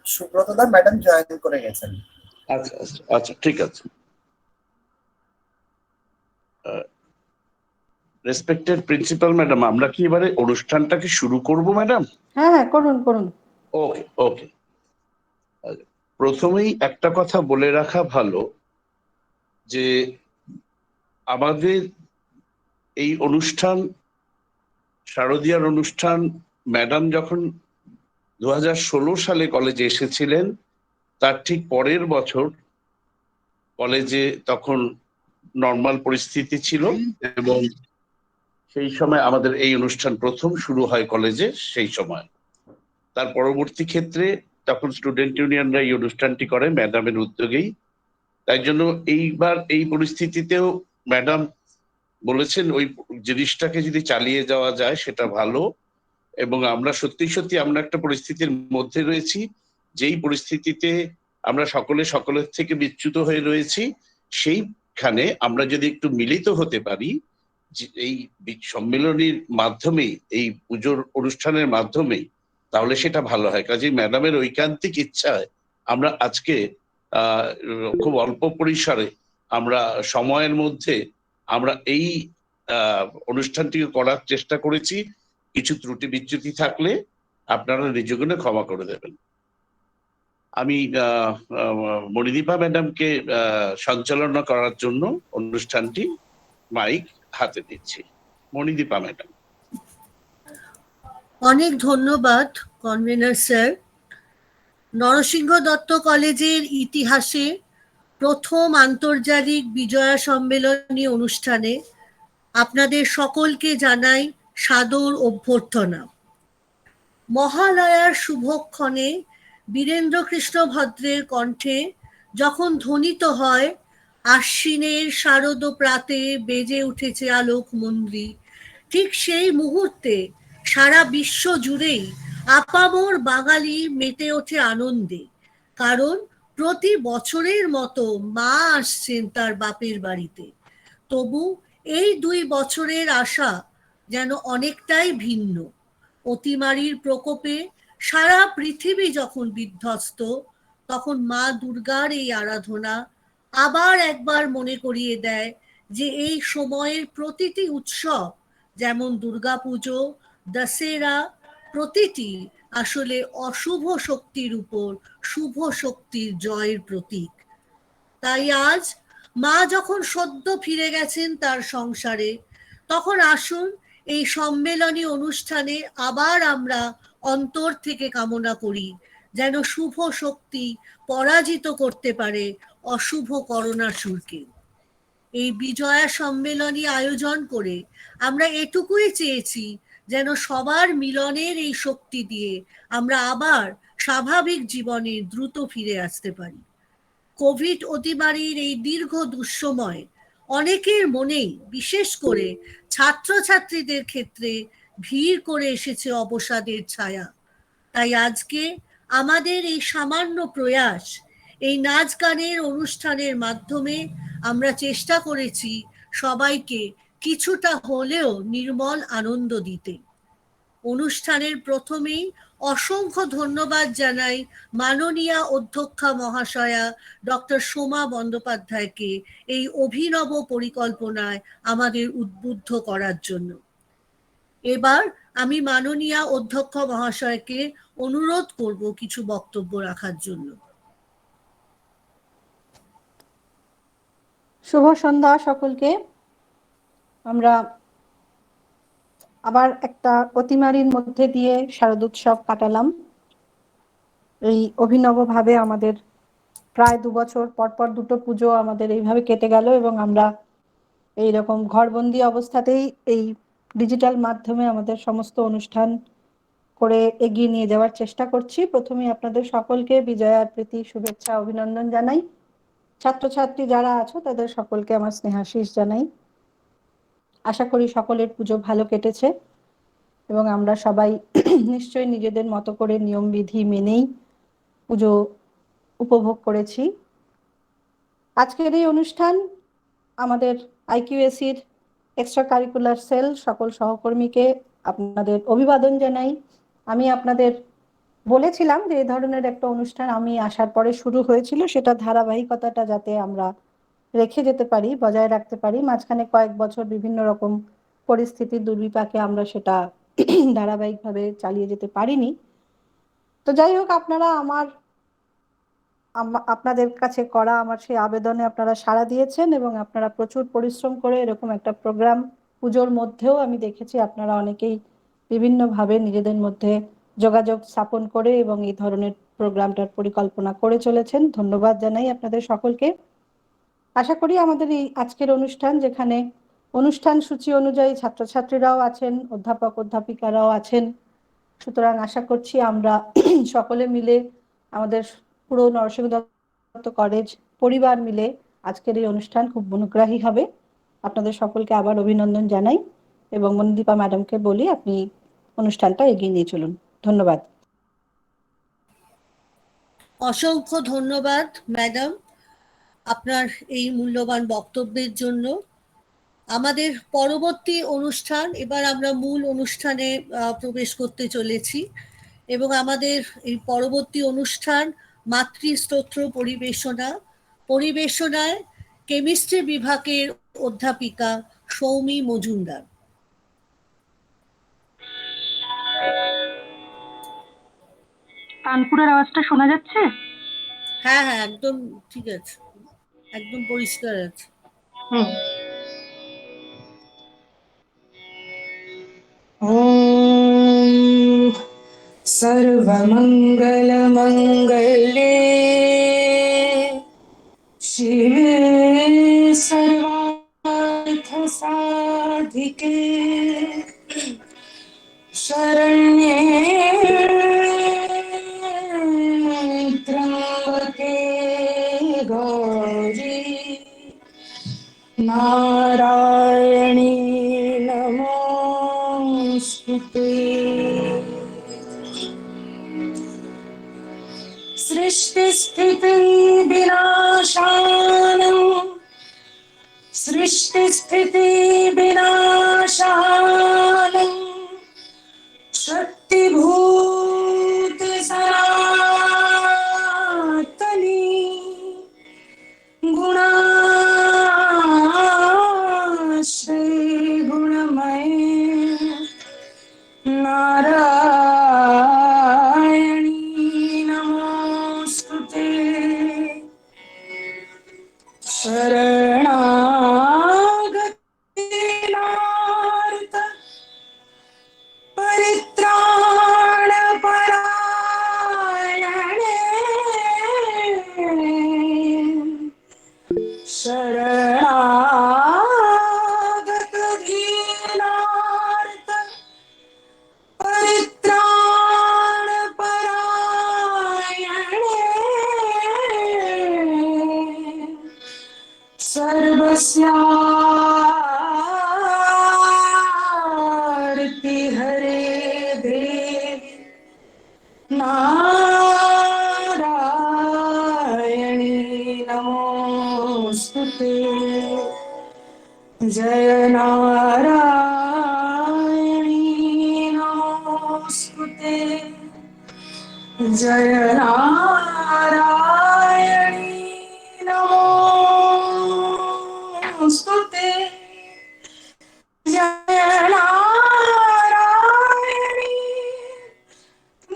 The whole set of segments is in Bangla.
সুব্রতদা ম্যাডাম জয়েন করে গেছেন। আচ্ছা আচ্ছা আচ্ছা, ঠিক আছে। রেসপেক্টেড প্রিন্সিপাল ম্যাডাম, আমরা কি এবারে অনুষ্ঠানটাকে শুরু করব ম্যাডাম? হ্যাঁ হ্যাঁ, করুন করুন। ওকে ওকে। প্রথমেই একটা কথা বলে রাখা ভালো যে আমাদের এই অনুষ্ঠান, শারদীয়ার অনুষ্ঠান, ম্যাডাম যখন 2016 সালে কলেজে এসেছিলেন, তার ঠিক পরের বছর কলেজে তখন নর্মাল পরিস্থিতি ছিল এবং সেই সময় আমাদের এই অনুষ্ঠান প্রথম শুরু হয় কলেজে। সেই সময় তার পরবর্তী ক্ষেত্রে তখন স্টুডেন্ট ইউনিয়নরা এই অনুষ্ঠানটি করে ম্যাডামের উদ্যোগেই। তাই জন্য এইবার এই পরিস্থিতিতেও ম্যাডাম বলেছেন ওই জিনিসটাকে যদি চালিয়ে যাওয়া যায় সেটা ভালো। এবং আমরা সত্যি সত্যি আমরা একটা পরিস্থিতির মধ্যে রয়েছি, যেই পরিস্থিতিতে আমরা সকলের থেকে বিচ্যুত হয়ে রয়েছি। সেইখানে আমরা যদি একটু মিলিত হতে পারি এই সম্মেলনীর মাধ্যমে, এই পুজোর অনুষ্ঠানের মাধ্যমে, তাহলে সেটা ভালো হয়। কাজেই ম্যাডামের ঐকান্তিক ইচ্ছায় আমরা আজকে খুব অল্প পরিসরে আমরা সময়ের মধ্যে আমরা এই অনুষ্ঠানটিকে করার চেষ্টা করেছি। কিছু ত্রুটি বিচ্যুতি থাকলে আপনারা নিজগুণে ক্ষমা করে দেবেন। আমি মণিদীপা ম্যাডামকে সঞ্চালনা করার জন্য অনুষ্ঠানটি মাইক হাতে দিচ্ছি। মণিদীপা ম্যাডাম। অনেক ধন্যবাদ কনভেনার স্যার। নরসিংহ দত্ত কলেজের ইতিহাসে প্রথম আন্তর্জাতিক বিজয়া সম্মেলনী অনুষ্ঠানে আপনাদের সকলকে জানাই সাদর অভ্যর্থনা। মহালয়ার শুভক্ষণে বীরেন্দ্রকৃষ্ণ ভদ্রের কণ্ঠে যখন ধ্বনিত হয় আশ্বিনের শারদ প্রাতে বেজে উঠেছে আলোক মন্দ্রী, ঠিক সেই মুহূর্তে সারা বিশ্ব জুড়েই আপামর বাঙালি মেতে ওঠে আনন্দে। কারণ প্রতি বছরের মতো মা আসছেন তার বাপের বাড়িতে। তবু এই 2 বছরের আশা যেন অনেকটাই ভিন্ন। অতিমারির প্রকোপে সারা পৃথিবী যখন বিধ্বস্ত, তখন মা দুর্গার এই আরাধনা আবার একবার মনে করিয়ে দেয় যে এই সময়ের প্রতিটি উৎসব, যেমন দুর্গাপুজো, দশেরা, প্রতিটি আসলে অশুভ শক্তির উপর শুভ শক্তির জয়ের প্রতীক। তাই আজ মা যখন সদ্য ফিরে গেছেন তার সংসারে, তখন আসুন এই সম্মেলনী অনুষ্ঠানে আবার আমরা অন্তর থেকে কামনা করি যেন শুভ শক্তি পরাজিত করতে পারে অশুভ করুণাসুরকে। এই বিজয়া সম্মেলনী আয়োজন করে আমরা এটুকুই চেয়েছি যেন সবার মিলনের এই শক্তি দিয়ে আমরা আবার স্বাভাবিক জীবনে দ্রুত ফিরে আসতে পারি। কোভিড অতিমারির এই দীর্ঘ দুঃসময় অনেকের মনেই, বিশেষ করে ছাত্রছাত্রীদের ক্ষেত্রে ভিড় করে এসেছে অবসাদের ছায়া। তাই আজকে আমাদের এই সামান্য প্রয়াস, এই নাচ গানের অনুষ্ঠানের মাধ্যমে আমরা চেষ্টা করেছি সবাইকে কিছুটা হলেও নির্মল আনন্দ দিতে। অনুষ্ঠানের প্রথমেই অসংখ্য ধন্যবাদ জানাই মাননীয়া অধ্যক্ষা মহাশয়া ডক্টর সোমা বন্দ্যোপাধ্যায়কে এই অভিনব পরিকল্পনায় আমাদের উদ্বুদ্ধ করার জন্য। এবার আমি মাননীয়া অধ্যক্ষ মহাশয়কে অনুরোধ করব কিছু বক্তব্য রাখার জন্য। শুভ সন্ধ্যা সকলকে। আমরা আবার একটা অতিমারির মধ্যে দিয়ে শারদোৎসব কাটালাম। এই অভিনবভাবে আমাদের প্রায় 2 বছর পরপর 2টো পুজো আমাদের এইভাবে কেটে গেল এবং আমরা এইরকম ঘরবন্দি অবস্থাতেই এই ডিজিটাল মাধ্যমে আমাদের সমস্ত অনুষ্ঠান করে এগিয়ে নিয়ে যাওয়ার চেষ্টা করছি। প্রথমে আপনাদের সকলকে বিজয়ার প্রীতি শুভেচ্ছা অভিনন্দন জানাই। ছাত্রছাত্রী যারা আছো তাদের সকলকে আমার স্নেহাশিস জানাই। আশা করি সকলের পুজো ভালো কেটেছে এবং আমরা সবাই নিশ্চয়ই নিজেদের মতো করে নিয়মবিধি মেনেই পুজো উপভোগ করেছি। আজকের এই অনুষ্ঠান আমাদের আইকিউএসির এক্সট্রা কারিকুলার সেল সকল সহকর্মীকে আপনাদের অভিবাদন জানাই। আমি আপনাদের বলেছিলাম যে এই ধরনের একটা অনুষ্ঠান আমি আসার পরে শুরু হয়েছিল, সেটা ধারাবাহিকতাটা যাতে আমরা রেখে যেতে পারি, বজায় রাখতে পারি। মাঝখানে কয়েক বছর বিভিন্ন রকম পরিস্থিতির দুর্বিপাকে আমরা সেটা ধারাবাহিকভাবে চালিয়ে যেতে পারিনি। তো যাই হোক, আপনারা আপনাদের কাছে করা আমার সেই আবেদনে আপনারা সাড়া দিয়েছেন এবং আপনারা প্রচুর পরিশ্রম করে এরকম একটা প্রোগ্রাম, পুজোর মধ্যেও আমি দেখেছি আপনারা অনেকেই বিভিন্নভাবে নিজেদের মধ্যে যোগাযোগ স্থাপন করে এবং এই ধরনের প্রোগ্রামটার পরিকল্পনা করে চলেছেন। ধন্যবাদ জানাই আপনাদের সকলকে। আশা করি আমাদের এই আজকের অনুষ্ঠান, যেখানে অনুষ্ঠান সূচি অনুযায়ী ছাত্রছাত্রীরাও আছেন, অধ্যাপক অধ্যাপিকারাও আছেন, সুতরাং আশা করছি আমরা সকলে মিলে, আমাদের পুরো নরসিংহ দত্ত কলেজ পরিবার মিলে আজকের এই অনুষ্ঠান খুব মনোগ্রাহী হবে। আপনাদের সকলকে আবার অভিনন্দন জানাই এবং মনিদীপা ম্যাডামকে বলি আপনি অনুষ্ঠানটা এগিয়ে নিয়ে চলুন। ধন্যবাদ। অসংখ্য ধন্যবাদ ম্যাডাম আপনার এই মূল্যবান বক্তব্যের জন্য। আমাদের পরবর্তী অনুষ্ঠান, এবার আমরা মূল অনুষ্ঠানে প্রবেশ করতে চলেছি এবং আমাদের এই পরবর্তী অনুষ্ঠান মাতৃস্তোত্র পরিবেশনায় কেমিস্ট্রি বিভাগের অধ্যাপিকা সৌমি মজুমদার। কানপুরের আওয়াজটা শোনা যাচ্ছে? হ্যাঁ হ্যাঁ, একদম ঠিক আছে, একদম পরিষ্কার আছে। ॐ सर्वमङ्गलमङ्गले शिवे सर्वार्थसाधिके शरण्ये त्र्यम्बके गौरी नारायणी नमोस्तुते। सृष्टिस्थिति विनाशानं शक्तिभूत सनातनी गुणाश्रय गुणमय नारायणी नमोस्तुते। शरणागतिनार्त परित्राणपरायणे शरणागतदीनार्त परित्राणपरायणे सर्वस्यार्ति हरे देवी नारायणी नमोस्तुते। जय नारायणी नमोस्तुते। जय नारायणी नमोस्तुते। जय नारायणी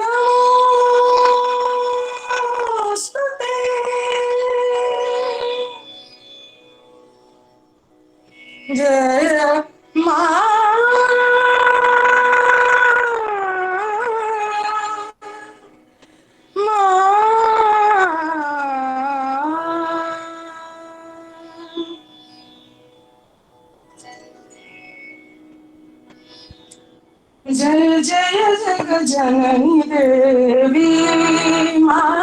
नमोस्तुते। जय जय जय जग जननी देवी माँ।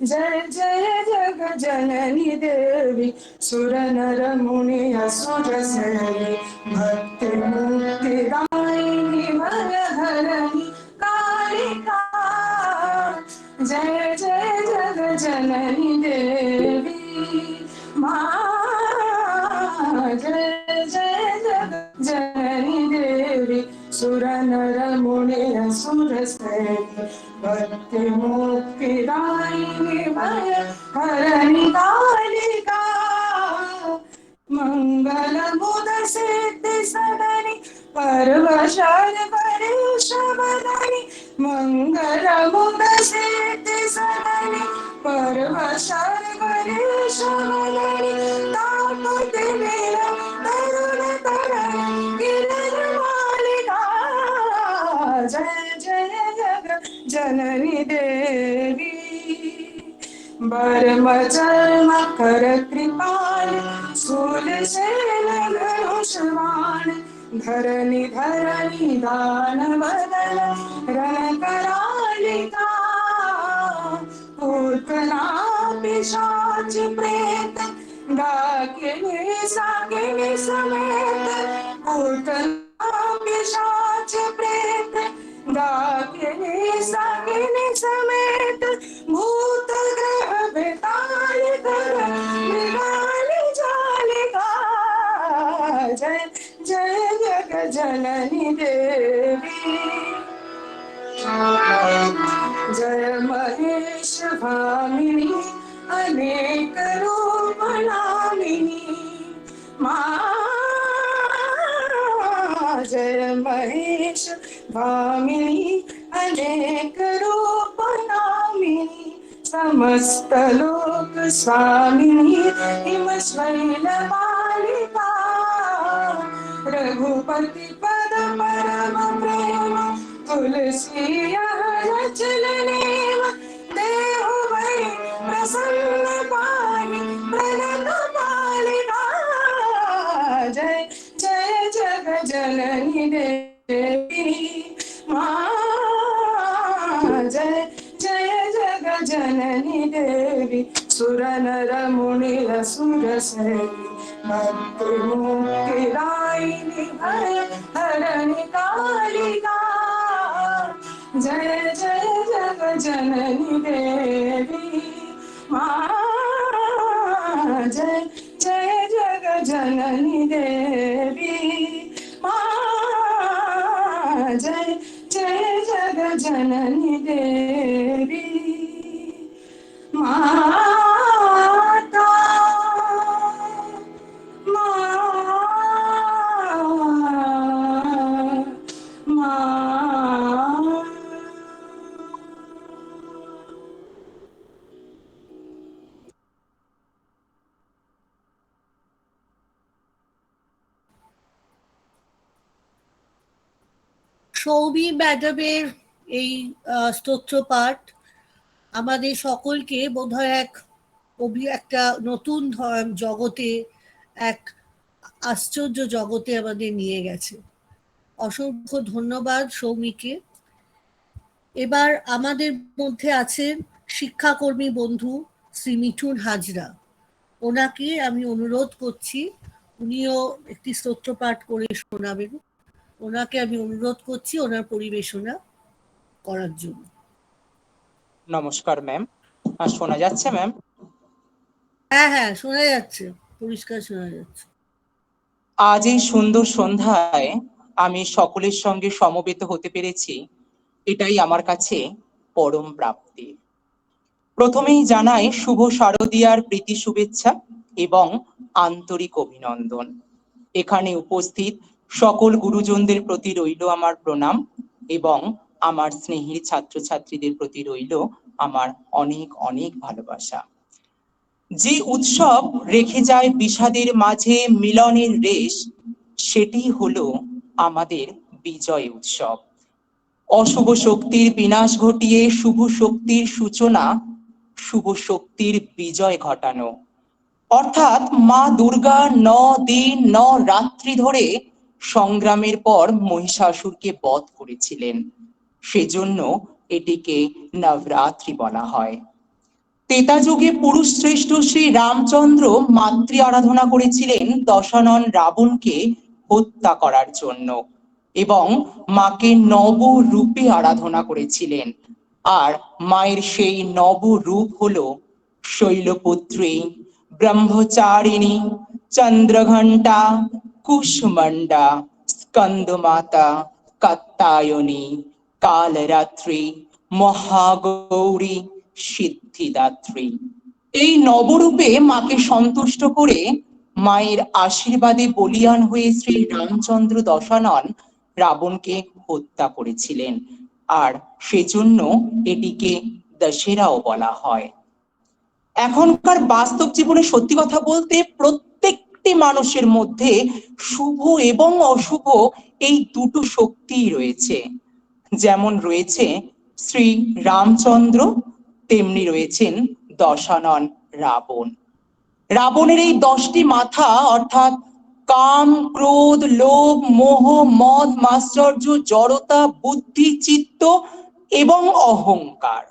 जय जय जग जननी देवी सुर नर मुनि असुर सैनी भक्ति मुक्ति दायिनी भव हरणी कालिका। जय जय जग जननी देवी माँ। जय जय जग जननी देवी सुर नर मुनि असुर सेवित भक्ति मुक्ति दायिनी भय हरणी कालिका मंगल मुद सिद्धि सदनि पर्वशर परेश बदनि मंगल मुद सिद्धि सदनि पर्वशर परेश बदनि तापति मेरा तरुण तरण गिरन मालिका जय जय जग जननी देवी बरम जन्म कर कृपाल सूल सेन धनुषवाण धरणी धरणी दान बदन रण करालिका पूतना पिशाच प्रेत डाकिनी साकिनी समेत पूतना पिशाच प्रेत डाकिनी साकिनी समेत भूत ग्रह बेताल कर मृगाली जालिका जय जय जग जननी देवी जय महेश भामिनी अनेक रूप नामिनी माँ जय महेश भामिनी अनेक रूप नामिनी समस्त लोक स्वामिनी हिम शैल मालिका रघुपति पद परम प्रेम तुलसी चलनेम देहु वै प्रसन्न पाहि प्रणत पालिका जय जय जग जननी देवी माँ जय जय जग जननी देवी सुर नर मुनि असुर सेवित भक्ति मुक्ति दायिनी भय हरणी कालिका जय जय जग जननी देवी माँ जय जय जग जननी देवी माँ जय जय जग जननी देवी माता সৌমি ম্যাডামের এই স্তোত্র পাঠ আমাদের সকলকে বোধহয় একটা নতুন জগতে, এক আশ্চর্য জগতে আমাদের নিয়ে গেছে। অসংখ্য ধন্যবাদ সৌমিকে। এবার আমাদের মধ্যে আছেন শিক্ষাকর্মী বন্ধু শ্রী মিঠুন হাজরা। ওনাকে আমি অনুরোধ করছি, উনিও একটি স্তোত্র পাঠ করে শোনাবেন। ওনাকে আমি অনুরোধ করছি ওনার পরিবেশনা করার জন্য। নমস্কার ম্যাম, আর শোনা যাচ্ছে ম্যাম? হ্যাঁ হ্যাঁ, শোনা যাচ্ছে, পরিষ্কার শোনা যাচ্ছে। আজ এই সুন্দর সন্ধ্যায় আমি সকলের সঙ্গে সমবেত হতে পেরেছি, এটাই আমার কাছে পরম প্রাপ্তি। প্রথমেই জানাই শুভ শারদীয়ার প্রীতি শুভেচ্ছা এবং আন্তরিক অভিনন্দন। এখানে উপস্থিত সকল গুরুজনদের প্রতি রইল আমার প্রণাম এবং আমার স্নেহের ছাত্রছাত্রীদের প্রতি রইল আমার অনেক অনেক ভালোবাসা। যে উৎসব রেখে যায় বিষাদের মাঝে মিলনের রেশ, সেটি হলো আমাদের বিজয় উৎসব। অশুভ শক্তির বিনাশ ঘটিয়ে শুভ শক্তির সূচনা, শুভ শক্তির বিজয় ঘটানো। অর্থাৎ মা দুর্গা 9 দিন 9 রাত্রি ধরে সংগ্রামের পর মহিষাসুরকে বধ করেছিলেন, সেজন্য এটিকে নবরাত্রি বলা হয়। ত্রেতা যুগে পুরুষ শ্রেষ্ঠ শ্রী রামচন্দ্র মাতৃ আরাধনা করেছিলেন দশানন রাবণকে হত্যা করার জন্য এবং মাকে নব রূপে আরাধনা করেছিলেন। আর মায়ের সেই নব রূপ হলো শৈলপুত্রী, ব্রহ্মচারিণী, চন্দ্রঘণ্টা, কুষ্মণ্ডা, স্কন্দমাতা, কাত্যায়নী, কালরাত্রি, মহাগৌরী, সিদ্ধিদাত্রী। এই নবরূপে মাকে সন্তুষ্ট করে মায়ের আশীর্বাদে বলীয়ান হয়ে শ্রী রামচন্দ্র দশানন রাবণকে হত্যা করেছিলেন, আর সেজন্য এটিকে দশেরাও বলা হয়। এখনকার বাস্তব জীবনে সত্যি কথা বলতে প্রত্যেকটি মানুষের মধ্যে শুভ এবং অশুভ এই দুটো শক্তিই রয়েছে। যেমন রয়েছে শ্রী রামচন্দ্র, তেমনি রয়েছেন দশানন রাবণ। রাবণের এই 10টি মাথা অর্থাৎ কাম, ক্রোধ, লোভ, মোহ, মদ, মাশ্চর্য, জড়তা, বুদ্ধি, চিত্ত এবং অহংকার।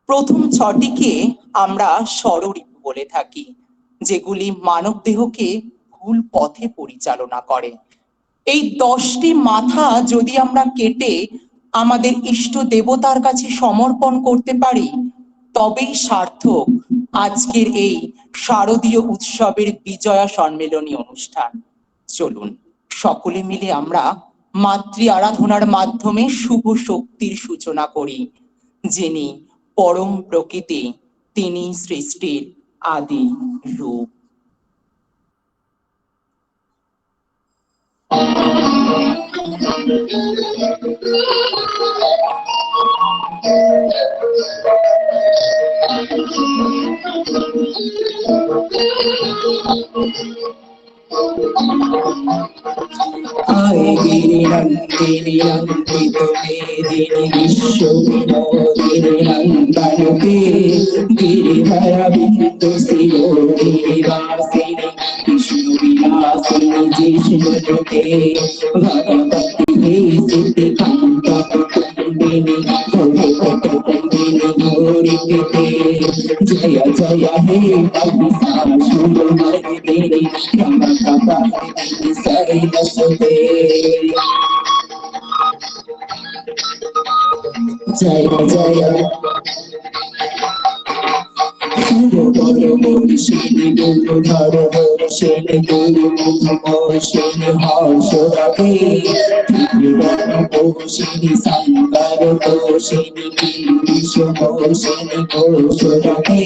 প্রথম 6টিকে আমরা ষড়রিপু বলে থাকি, যেগুলি মানব দেহকে ভুল পথে পরিচালনা করে। এই 10টি মাথা যদি আমরা কেটে আমাদের ইষ্ট দেবতার কাছে সমর্পণ করতে পারি, তবেই সার্থক আজকের এই শারদীয় উৎসবের বিজয়া সম্মেলনী অনুষ্ঠান। চলুন সকলে মিলে আমরা মাতৃ আরাধনার মাধ্যমে শুভ শক্তির সূচনা করি। যিনি পরম প্রকৃতি, তিনি সৃষ্টির আদি রূপ। আয় গিরিনন্দিনী নন্দিত মেদিনী বিশ্ব বিনোদিনী নন্দনকে, গিরিধরা বিন্দু শিরোগিরিবাসিনী বিষ্ণু বিলাসিনী জিষ্ণুকে, ভগবতী সিদ্ধি কান্ত কুন্দিনী কুন্দিনী গৌরীতে, জয় জয় হে মহিষাসুরমর্দিনী রমকপালিনী শৈলসুতে। জয় জয় শিনী গুরু ধর শিনী গুরু মুখমোষিনী হর্ষরতে, ত্রিভুবনপোষিনী শঙ্কর তোষিনী বিশ্বমোষিনী ঘোষরতে,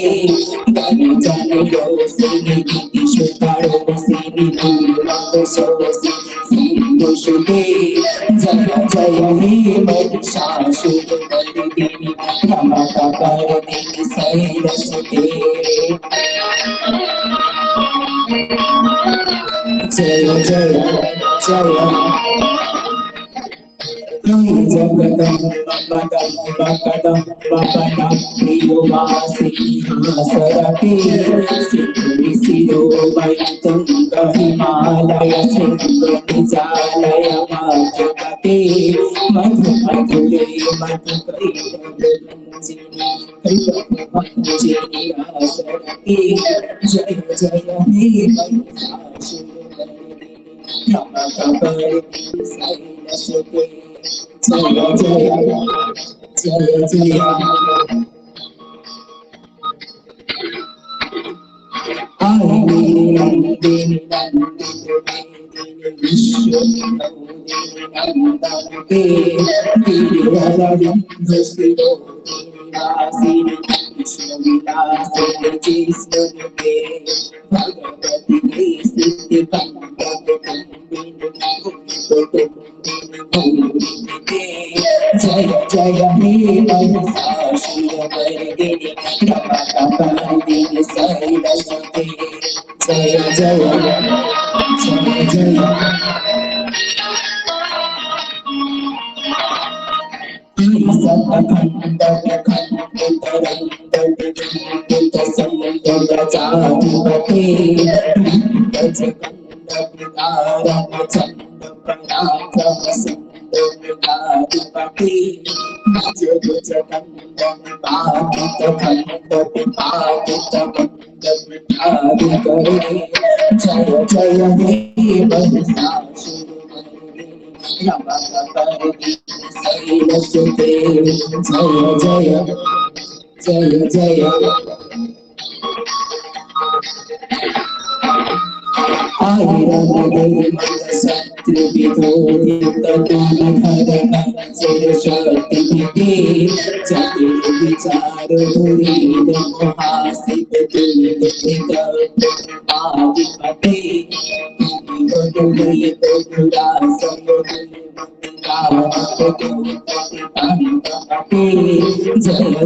গণজনে রোষিনী গীতিসুতারোষিনী দুর্গশোষিনী সিন্ধুসুতে। জয় জয় হে মহিষাসুরমর্দিনী রমকপালিনী শৈলসুতে। জয় জয় জয় জগদম্বকদম্বকদম্বকদম প্রিয়বাসিনী হাসরতে, সিদ্ধি শিরোবৈতুঙ্গ হিমালয় শৃঙ্গ নিজালয় মাতৃপতে, মধু মধুরে মধুকৈটভঞ্জিনী কৃপভঞ্জিনী হাসরতে। জয় জয় হে মহিষাসুরমর্দিনী রমকপালিনী শৈলসুতে। জয় জয় জয় জয় আয় গিরিনন্দিনী নন্দিত মেদিনী বিশ্ব বিনোদিনী নন্দনকে, গিরিধরা বিন্দু শিরোগিরিবাসিনী বিষ্ণু বিলাসিনী জিষ্ণুকে, ভগবতী সিদ্ধি কান্ত কুন্দিনী গৌরীতে। জয় জয় হে মহিষাসুরমর্দিনী রমকপালিনী শৈলসুতে। জয় জয় জয় জয় জাতিপতে, জাতিপতে, নিজ ভুজ খণ্ডন পাতিত খণ্ড পাতিত খণ্ডন করে। জয় জয় হে মহিষাসুরমর্দিনী রমকপালিনী শৈলসুতে। জয় জয় জয় জয় আয় রাধে त्रिविधोदित तुम्हारण सरस्वती के जति विचार धुरीर महासित तुलित आदिपते बदुलित दुरासन जय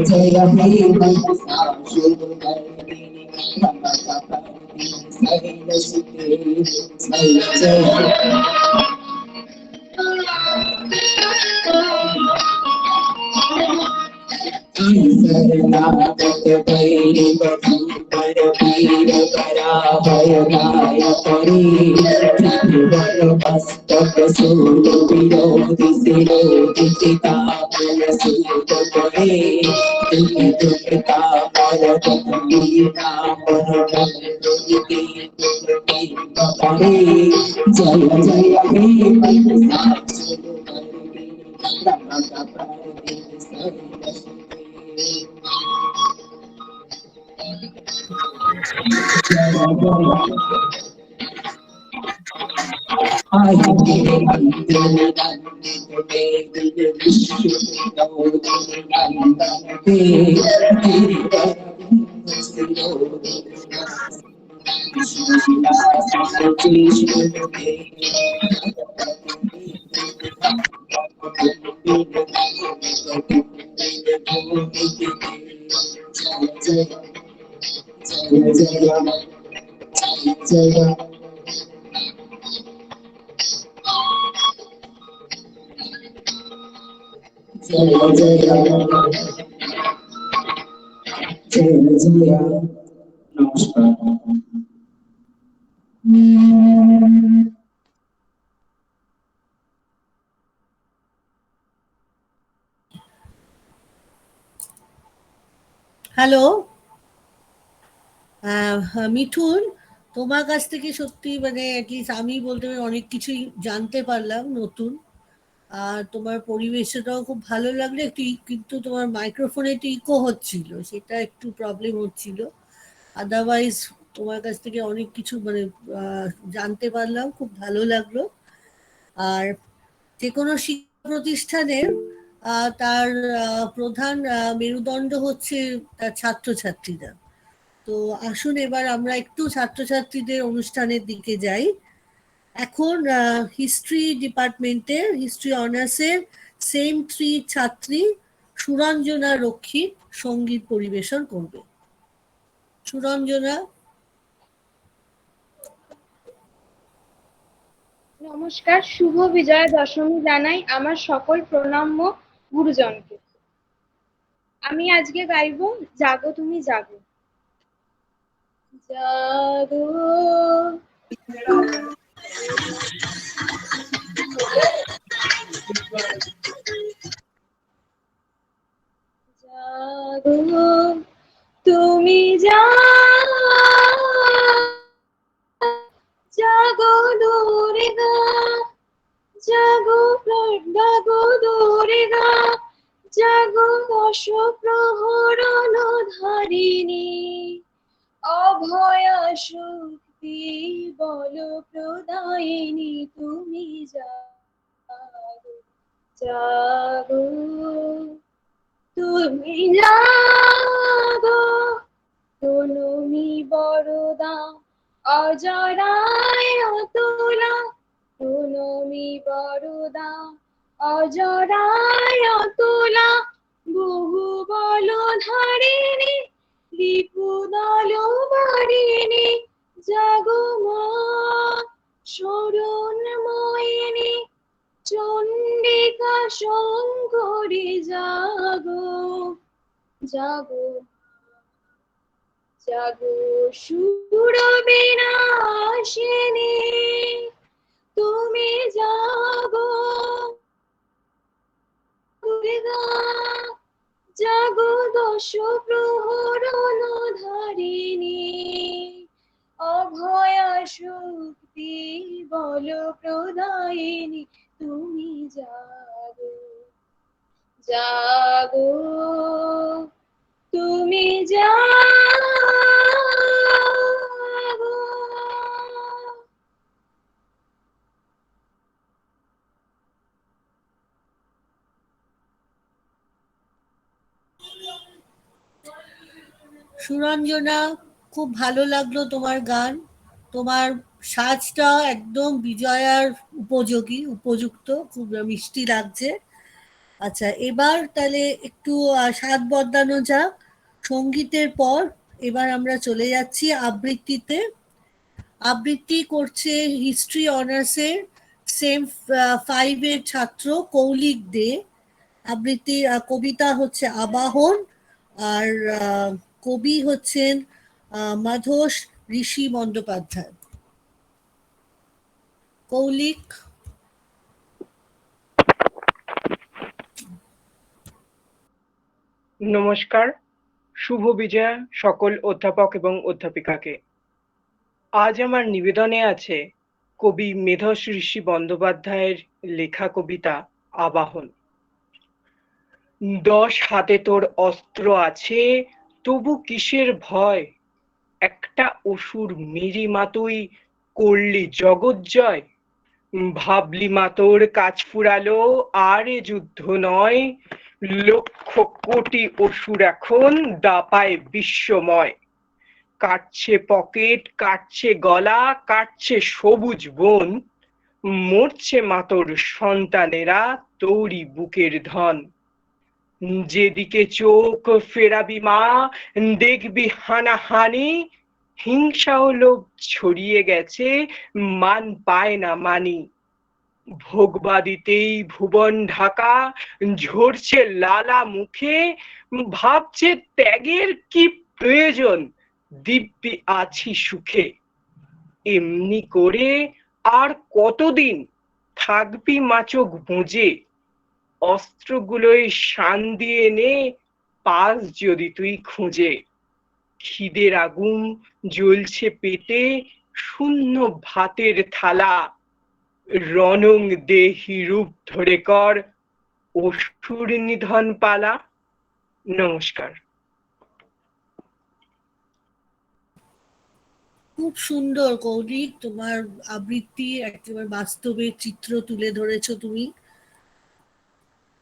जय हे शरणागत भैरव पर वीर कराभय गाय परि त्रिभुवन मस्तक सूर विरोधि सिरोधितापन सूत करे दुखता पर वीरापन करे जय जय हे नमस्कार। হ্যালো মিঠুন, তোমার কাছ থেকে সত্যি মানে অ্যাটলিস্ট আমি বলতে পারি অনেক কিছুই জানতে পারলাম নতুন। আর তোমার পরিবেশটাও খুব ভালো লাগলো, একটু কিন্তু তোমার মাইক্রোফোনে একটু ইকো হচ্ছিল, সেটা একটু প্রবলেম হচ্ছিল। আদারওয়াইজ তোমার কাছ থেকে অনেক কিছু মানে জানতে পারলাম, খুব ভালো লাগলো। আর যে কোনো শিক্ষা প্রতিষ্ঠানের তার প্রধান মেরুদণ্ড হচ্ছে তার ছাত্রছাত্রীরা। তো আসুন এবার আমরা একটু ছাত্রছাত্রীদের অনুষ্ঠানের দিকে যাই। এখন হিস্ট্রি ডিপার্টমেন্টের হিস্ট্রি অনার্সের সেম 3 ছাত্রী সুরঞ্জনা রক্ষিত সঙ্গীত পরিবেশন করবে। সুরঞ্জনা। নমস্কার, শুভ বিজয়া দশমী জানাই আমার সকল প্রণাম্য গুরুজনকে। আমি আজকে গাইবো জাগো তুমি জাগো। জাগো জাগো তুমি জাগো দুর্গা, জাগো জাগো দুর্গা, জাগো দশ প্রহরণ ধারিণী, অভয়া শক্তি বল প্রদায়িনী তুমি জাগো জাগো তুমি জাগো, তুমি বরদা অজরায় অতুলা, তুমি বরদা অজরায় অতুলা, বহু বল ধারিণী রিপুদল বারিণী, জাগো মা শরণময়িনী চণ্ডিকা শঙ্করী, জাগো জাগো জাগো সুর বিনাশিনী তুমি জাগো দুর্গা, জাগো দশ প্রহরণ ধারিণী, অভয়া শক্তি বল প্রদায়িনী তুমি জাগো জাগো তুমি জাগো। সুরঞ্জনা, খুব ভালো লাগলো তোমার গান। তোমার সাজটা একদম বিজয়ার উপযুক্ত, খুব মিষ্টি লাগছে। আচ্ছা, এবার তাহলে একটু স্বাদ বদলানো যাক। সঙ্গীতের পর এবার আমরা চলে যাচ্ছি আবৃত্তিতে। আবৃত্তি করছে হিস্ট্রি অনার্সের সেম 5 এর ছাত্র কৌলিক দে। আবৃত্তি কবিতা হচ্ছে আবাহন, আর কবি হচ্ছেন মাধোষ ঋষি বন্দ্যোপাধ্যায়। কৌলিক। নমস্কার, শুভ বিজয়া সকল অধ্যাপক এবং অধ্যাপিকাকে। আজ আমার নিবেদনে আছে কবি মেধস ঋষি বন্দ্যোপাধ্যায়ের লেখা কবিতা আবাহন। 10 হাতে তোর অস্ত্র আছে, তবু কিসের ভয়? একটা অসুর মেরি মা তুই করলি জগৎ জয়। ভাবলি মা তোর কাজ ফুরালো, আর এ যুদ্ধ নয়। লক্ষ কোটি অসুর এখন দাপায় বিশ্বময়। কাটছে পকেট, কাটছে গলা, কাটছে সবুজ বন। মরছে মা তোর সন্তানেরা, তোরই বুকের ধন। যেদিকে চোখ ফেরাবি মা, দেখবি হানাহানি। হিংসা ও লোভ ছড়িয়ে গেছে, মান পায় না মানি। ভোগবাদিতেই ভুবন ঢাকা, ঝরছে লালা মুখে। ভাবছে ত্যাগের কি প্রয়োজন, দিব্যি আছি সুখে। এমনি করে আর কতদিন থাকবি মা চোখ বুজে? অস্ত্রগুলোই শান দিয়ে নে, পাস যদি তুই খুঁজে। খিদের আগুন জ্বলছে পেটে, শূন্য ভাতের থালা। রণং দেহি রূপ ধরে কর, অসুর নিধন পালা। নমস্কার। খুব সুন্দর কৌলিক, তোমার আবৃত্তি একেবারে বাস্তবে চিত্র তুলে ধরেছো তুমি।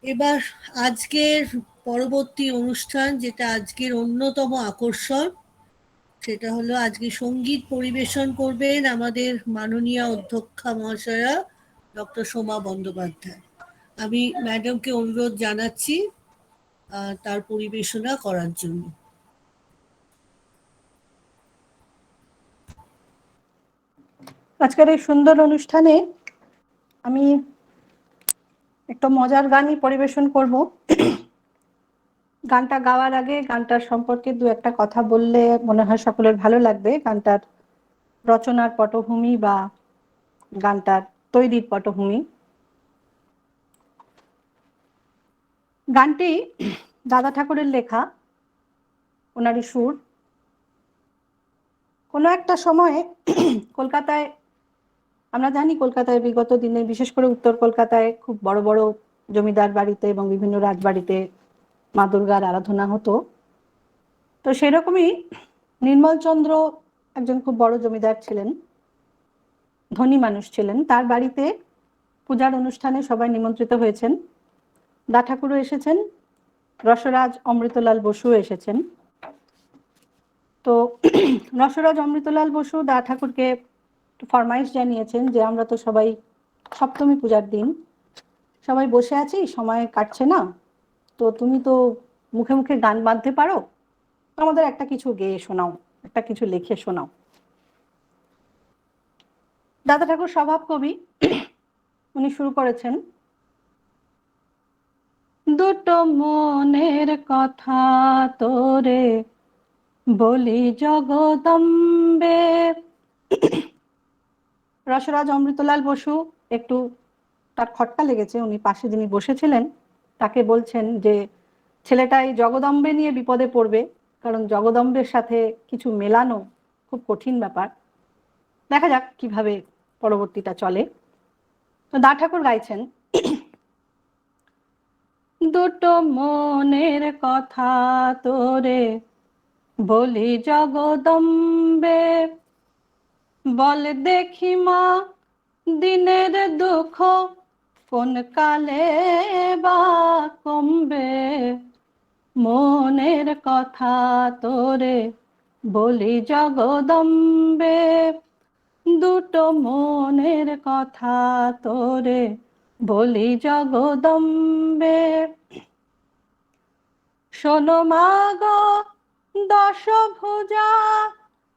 এবার আজকের পরবর্তী অনুষ্ঠান, যেটা আজকের অন্যতম আকর্ষণ, সেটা হলো আজকে সঙ্গীত পরিবেশন করবেন আমাদের মাননীয় অধ্যক্ষা মহাশয়া ডক্টর সোমা বন্দ্যোপাধ্যায়। আমি ম্যাডামকে অনুরোধ জানাচ্ছি তার পরিবেশনা করার জন্য। আজকের এই সুন্দর অনুষ্ঠানে আমি একটা মজার গানই পরিবেশন করব। গানটা গাওয়ার আগে গানটার সম্পর্কে দু একটা কথা বললে মনে হয় সকলের ভালো লাগবে। গানটার রচনার পটভূমি বা গানটার তৈরির পটভূমি। গানটি দাদা ঠাকুরের লেখা, ওনারই সুর। কোনো একটা সময়ে কলকাতায়, আমরা জানি কলকাতায় বিগত দিনে বিশেষ করে উত্তর কলকাতায় খুব বড় বড় জমিদার বাড়িতে এবং বিভিন্ন রাজবাড়িতে মা দুর্গার আরাধনা হতো। তো সেরকমই নির্মলচন্দ্র একজন খুব বড় জমিদার ছিলেন, ধনী মানুষ ছিলেন। তার বাড়িতে পূজার অনুষ্ঠানে সবাই নিমন্ত্রিত হয়েছেন। দা ঠাকুরও এসেছেন, রসরাজ অমৃতলাল বসুও এসেছেন। তো রসরাজ অমৃতলাল বসু দা ঠাকুরকে ফরমাইশ জানিয়েছেন যে আমরা তো সবাই সপ্তমী পূজার দিন সবাই বসে আছি, সময় কাটছে না, তো তুমি তো মুখে মুখে গান বাঁধতে পারো, আমাদের একটা কিছু গেয়ে শোনাও, একটা কিছু লিখে শোনাও। দাদা ঠাকুর স্বভাব কবি, উনি শুরু করেছেন, দুটো মনের কথা তোরে বলি জগদম্বে। রসরাজ অমৃতলাল বসু একটু তার খটকা লেগেছে, উনি পাশে যিনি বসেছিলেন তাকে বলছেন যে ছেলেটা এই জগদম্বে নিয়ে বিপদে পড়বে, কারণ জগদম্বের সাথে কিছু মেলানো খুব কঠিন ব্যাপার। দেখা যাক কিভাবে পরবর্তীটা চলে। তো দা ঠাকুর গাইছেন, দুটো মনের কথা তোরে বলি জগদম্বে, বল দেখি মা দিনের দুঃখ কোন কালে বা কমবে, মনের কথা তোরে বলি জগদম্বে, দুটো মনের কথা তোরে বলি জগদম্বে। শোনো মা গো দশভুজা,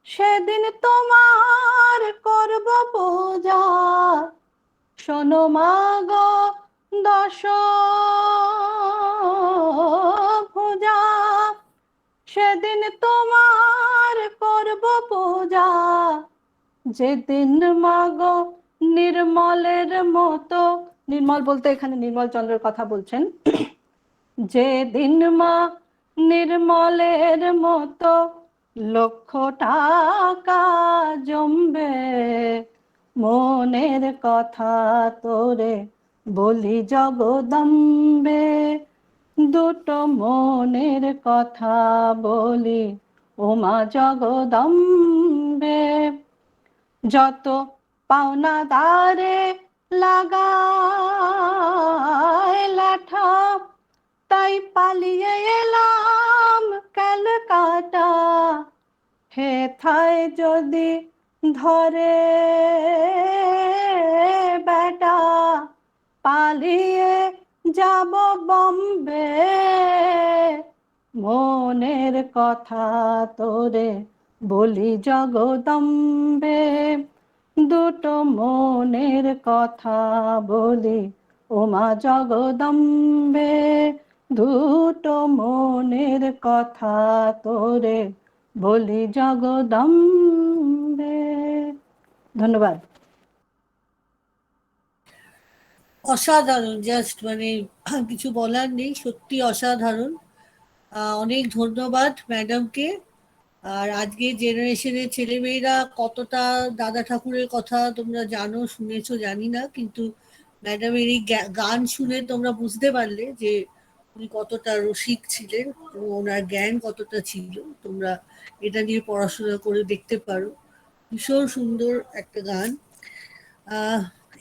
সেদিন তোমার করব পূজা। শোনো মা গো দশভুজা, সেদিন তোমার করব পূজা। যেদিন মা গো নির্মলের মতো, নির্মল বলতে এখানে নির্মল চন্দ্রের কথা বলছেন, যেদিন মা নির্মলের মতো লক্ষ টাকা জমবে, মনের কথা তোরে বলি জগদম্বে, দুটো মনের কথা বলি ওমা জগদম্বে। যত পাওনা দারে লাগায় লাঠা, তাই পালিয়ে এলাম ক্যালকাটা। হেথায় যদি ধরে বেটা, পালিয়ে যাব বম্বে, মনের কথা তোরে বলি জগদম্বে, দুটো মনের কথা বলি ওমা জগদম্বে, দুটো মনের কথা তোরে বলি জগদম্বে। ধন্যবাদ। অসাধারণ, জাস্ট মানে কিছু বলার নেই, সত্যি অসাধারণ। অনেক ধন্যবাদ ম্যাডামকে। আর আজকে জেনারেশনের ছেলেমেয়েরা কতটা দাদা ঠাকুরের কথা তোমরা জানো শুনেছো জানি না, কিন্তু ম্যাডামের এই গান শুনে তোমরা বুঝতে পারলে যে উনি কতটা রসিক ছিলেন এবং ওনার জ্ঞান কতটা ছিল। তোমরা এটা নিয়ে পড়াশোনা করে দেখতে পারো, ভীষণ সুন্দর একটা গান।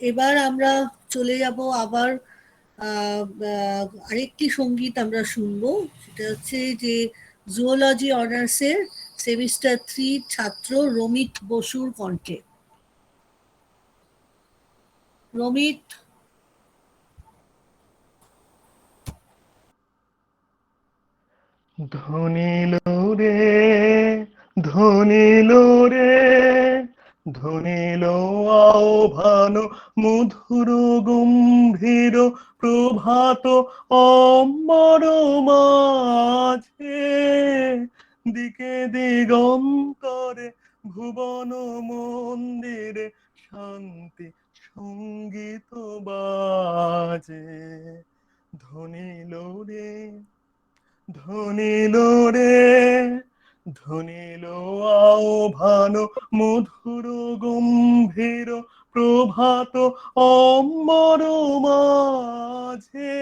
এবার আমরা চলে যাব আবার আরেকটি সঙ্গীত আমরা শুনবো, সেটা হচ্ছে যে জুওলজি অনার্সের সেমিস্টার 3 ছাত্র রমিত বসুর কণ্ঠে। রমিত। ধ্বনিলো রে ধ্বনিলো রে ধ্বনিলো আহ্বান মধুর গম্ভীর প্রভাত অম্বর মাঝে, দিকে দিগন্তরে ভুবন মন্দিরে শান্তি সঙ্গীত বাজে। ধ্বনিলো রে ধ্বনিলো রে ধ্বনিলো আহ্বান মধুর গম্ভীর প্রভাত অম্বর মাঝে,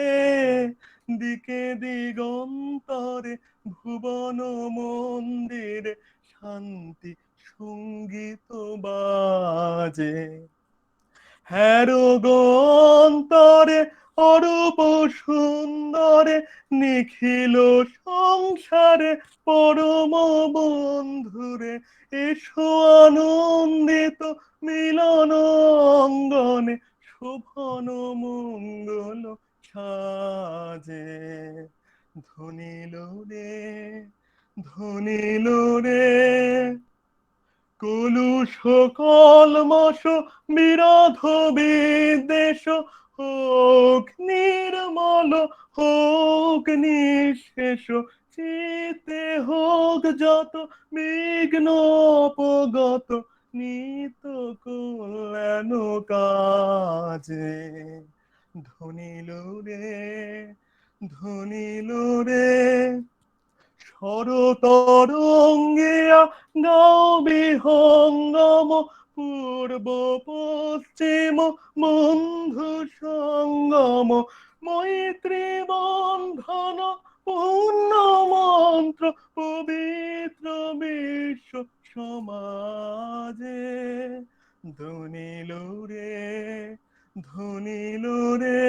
দিকে দিগন্তরে ভুবন মন্দিরে শান্তি সঙ্গীত বাজে। হ্যারো গন্তরে অরূপ সুন্দরে নিখিল সংসারে পরম বন্ধুরে, এসো আনন্দিত মিলন অঙ্গনে শোভন মঙ্গল সাজে। ধ্বনিলো রে ধ্বনিলো রে কলুষ কলমশ বিরোধ বিদ্বেষ হোক নির্মল হোক নিঃশেষ, চিতে হোক যত বিঘ্ন অপগত নিত কল্যাণ কাজে। ধ্বনিলো রে ধ্বনিলো রে শরতরঙ্গিয়া গাও বিহঙ্গম, পূর্ব পশ্চিম বন্ধু সঙ্গম, মৈত্রী বন্ধন পূর্ণ মন্ত্র পবিত্র বিশ্ব সমাজে। ধ্বনিলো রে ধ্বনিলো রে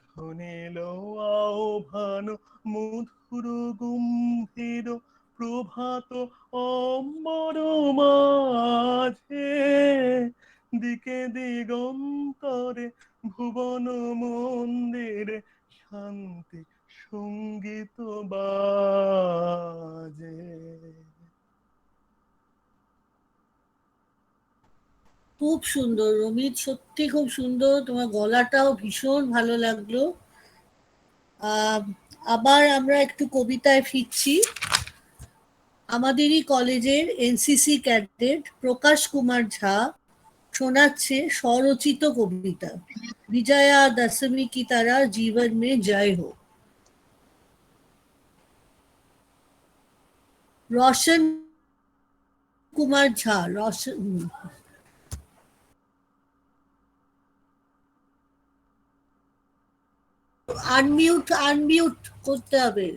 ধ্বনিলো আহ্বান মধুর শান্তি সঙ্গীত বাজে। খুব সুন্দর রমিত, সত্যি খুব সুন্দর, তোমার গলাটাও ভীষণ ভালো লাগলো। আবার আমরা একটু কবিতায় ফিরছি। আমাদেরই কলেজের এনসিসি ক্যাডেট প্রকাশ কুমার ঝা শোনাচ্ছে স্বরচিত কবিতা বিজয়া দশमी की तरह जीवन में जय हो। रोशन कुमार झा, रोशन আনমিউট করতে হবে।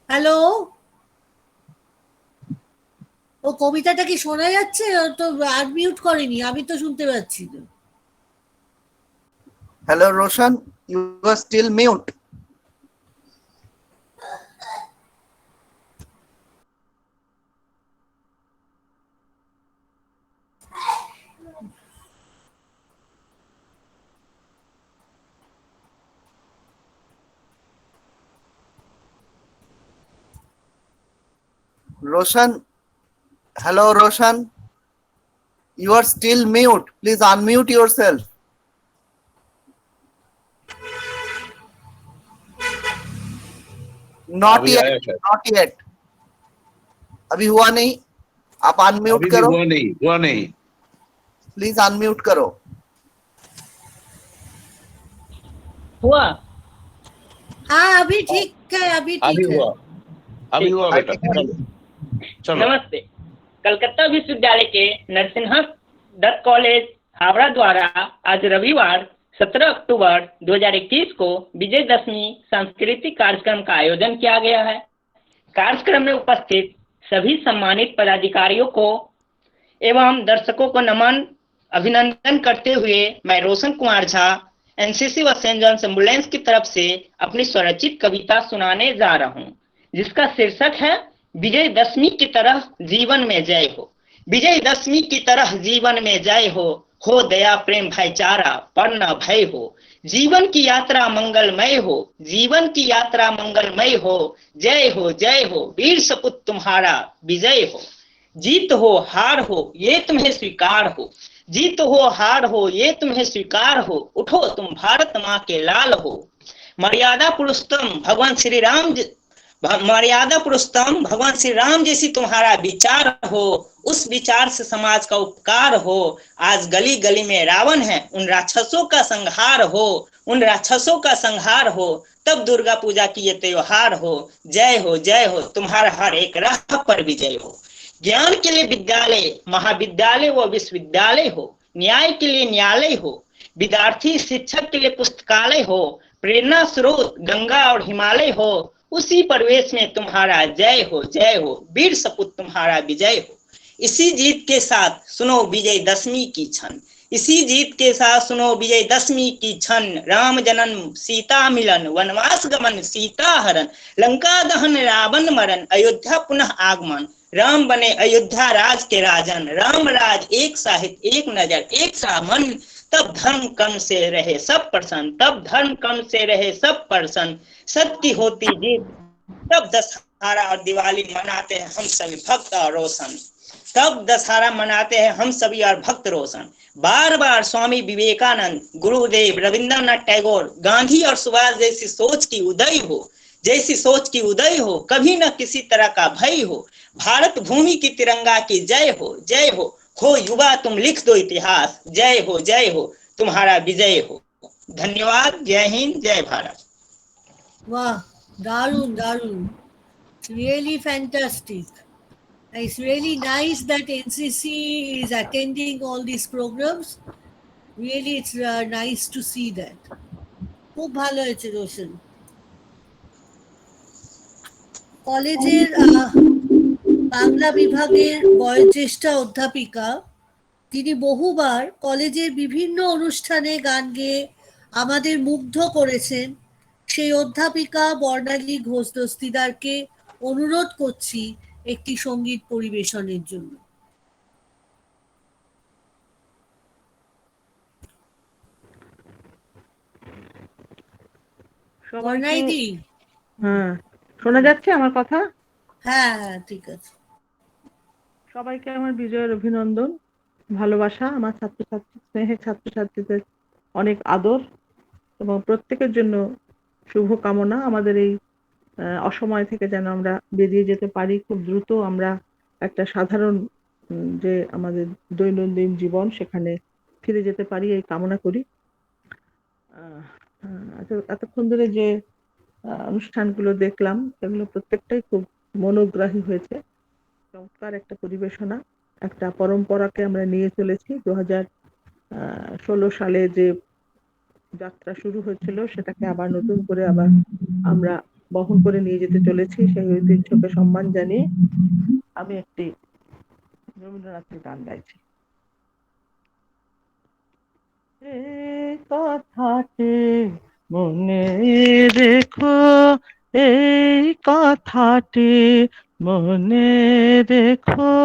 হ্যালো, ও কবিতাটা কি শোনা যাচ্ছে? ও তো আনমিউট করেনি, আমি তো শুনতে পাচ্ছি না। Hello, Roshan. You are still mute. Roshan. Hello, Roshan. You are still mute. Please unmute yourself. Not अभी yet. आया शायद। Not yet. अभी हुआ नहीं, आप अनम्यूट अभी भी करो। हुआ नहीं। प्लीज अनम्यूट करो। हुआ? हाँ अभी ठीक है, अभी ठीक है। अभी हुआ बेटा। चलो। नमस्ते। कलकत्ता विश्वविद्यालय के नरसिम्हा दत्त कॉलेज हावड़ा द्वारा आज रविवार 17 अक्टूबर 2021 को विजयदशमी सांस्कृतिक कार्यक्रम का आयोजन किया गया है। कार्यक्रम में उपस्थित सभी सम्मानित पदाधिकारियों को एवं दर्शकों को नमन अभिनंदन करते हुए मैं रोशन कुमार झा एनसीसी व सेंट जॉन्स एम्बुलेंस की तरफ से अपनी स्वरचित कविता सुनाने जा रहा हूँ, जिसका शीर्षक है विजयदशमी की तरह जीवन में जय हो। विजयदशमी की तरह जीवन में जय हो दया प्रेम भाईचारा पर न भय हो। जीवन की यात्रा मंगलमय हो, जीवन की यात्रा मंगलमय हो। जय हो वीर सपूत तुम्हारा विजय हो। जीत हो हार हो ये तुम्हें स्वीकार हो, जीत हो हार हो ये तुम्हें स्वीकार हो। उठो तुम भारत माँ के लाल हो। मर्यादा पुरुषोत्तम भगवान श्री राम जैसी तुम्हारा विचार हो, उस विचार से समाज का उपकार हो। आज गली गली में रावण है, उन राक्षसों का संहार हो। तब दुर्गा पूजा की ये त्योहार हो। जय हो तुम्हारा हर एक राह पर विजय हो। ज्ञान के लिए विद्यालय महाविद्यालय व विश्वविद्यालय हो, न्याय के लिए न्यायालय हो, विद्यार्थी शिक्षक के लिए पुस्तकालय हो। प्रेरणा स्रोत गंगा और हिमालय हो, उसी परिवेश में तुम्हारा जय हो। वीर सपूत तुम्हारा विजय हो। इसी जीत के साथ सुनो विजयदशमी की क्षण, इसी जीत के साथ सुनो विजयदशमी की क्षण। राम जन्म सीता मिलन, वनवास गमन सीता हरण, लंका दहन रावण मरण, अयोध्या पुनः आगमन। राम बने अयोध्या राज के राजन, राम राज एक साहित्य एक नजर एक सामन। तब धर्म कर्म से रहे सब प्रसन्न, सत्य की होती जीत। तब दशहरा और दिवाली मनाते हैं हम सभी भक्त और रोशन, बार बार स्वामी विवेकानंद, गुरुदेव रविंद्रनाथ टैगोर, गांधी और सुभाष जैसी सोच की उदय हो। कभी न किसी तरह का भय हो। भारत भूमि की तिरंगा की जय हो। हो युवा तुम लिख दो इतिहास। जय हो तुम्हारा विजय हो। धन्यवाद। जय हिंद, जय भारत। वाह, दारुण दारुण। Really fantastic. It's really nice that NCC is attending all these programs. Really, it's nice to see that. খুব ভালো হয়েছে রোশন। কলেজের বাংলা বিভাগের বয়োজ্যেষ্ঠ অধ্যাপিকা, তিনি বহুবার কলেজের বিভিন্ন অনুষ্ঠানে গান গেয়ে আমাদের মুগ্ধ করেছেন। সেই অধ্যাপিকা বর্ণালী ঘোষ দস্তিদারকে অনুরোধ করছি একটি সঙ্গীত পরিবেশনের জন্য। বর্ণাইদি, হ্যাঁ, শোনা যাচ্ছে আমার কথা? হ্যাঁ হ্যাঁ ঠিক আছে। সবাইকে আমার বিজয়ের অভিনন্দন, ভালোবাসা, আমার ছাত্রছাত্রী, স্নেহের ছাত্রছাত্রীদের অনেক আদর এবং প্রত্যেকের জন্য শুভকামনা। আমাদের এই অসময় থেকে যেন আমরা বেরিয়ে যেতে পারি, খুব দ্রুত আমরা একটা সাধারণ যে আমাদের দৈনন্দিন জীবন সেখানে ফিরে যেতে পারি, এই কামনা করি। এতক্ষণ ধরে যে অনুষ্ঠানগুলো দেখলাম সেগুলো প্রত্যেকটাই খুব মনোগ্রাহী হয়েছে। চমৎকার একটা পরিবেশনা, একটা পরম্পরাকে আমরা নিয়ে চলেছি। 2016 সালে যে যাত্রা শুরু হয়েছিল সেটাকে আবার নতুন করে আবার আমরা বহন করে নিয়ে যেতে চলেছি। সেই ঐতিহ্যকে সম্মান জানিয়ে আমি একটি রবীন্দ্রনাথের গান গাইছি। এই কথাটি মনে রেখো, এই কথাটি মনে রেখো,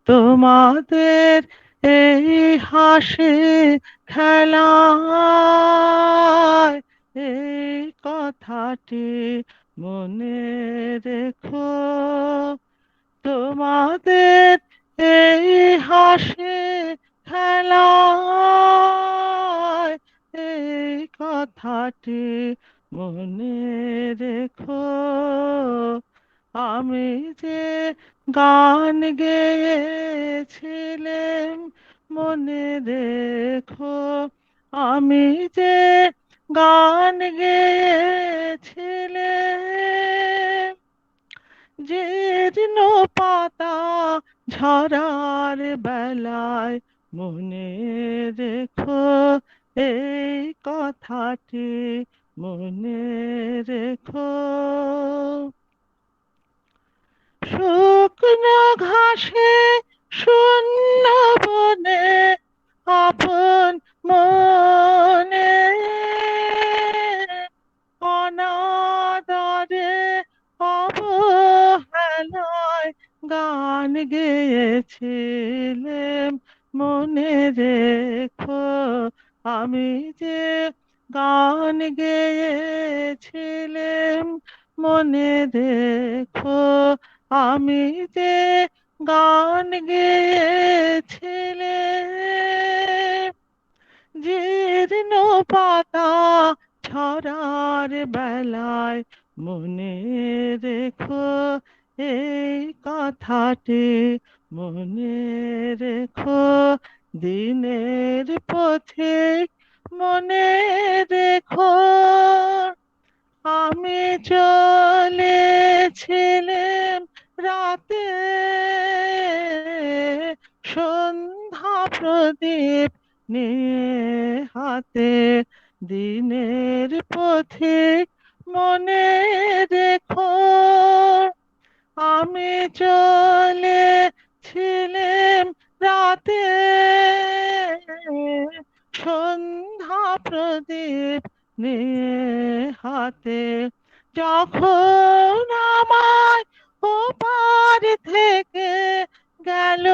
তোমাদের এই হাসি খেলায়, এই কথাটি মনে রেখো, তোমাদের এই হাসি খেলায়, এই কথাটি মনে রেখো। আমি যে গান গেয়েছিলাম মনে রেখো, আমি যে গান গেয়েছিলাম, জীর্ণ পাতা ঝরার বেলায় মনে রেখো, এই কথাটি মনে রেখো। শুকনো ঘাসে শূন্য বনে আপন মনে অনাদরে অবহেলায় গান গেয়েছিলাম মনে রেখো, আমি যে গান গেয়েছিলাম মনে রেখো, আমি যে গান গেয়েছিলাম, জীর্ণ পাতা ছড়ার বেলায় মনে রেখো, এই কথাটি মনে রেখো। দিনের পথিক মনে রেখো, আমি চলেছিলাম রাতে সন্ধ্যা প্রদীপ নিয়ে হাতে, দিনের পথিক মনে রেখো, আমি চলেছিলাম রাতে সন্ধ্যা প্রদীপ নিয়ে হাতে, যখন আমায় ওপার থেকে গেল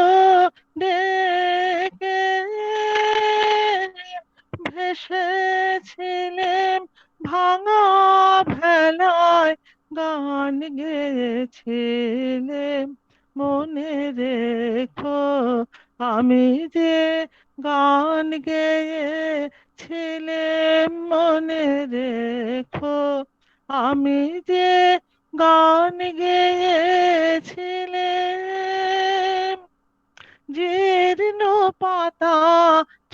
ডেকে, ভেসেছিলাম ভাঙা ভেলায় গান গেয়েছিলাম মনে রেখো, আমি যে গান গেয়েছিলাম মনে রেখো, আমি যে গান গেয়েছিলাম, জীর্ণ পাতা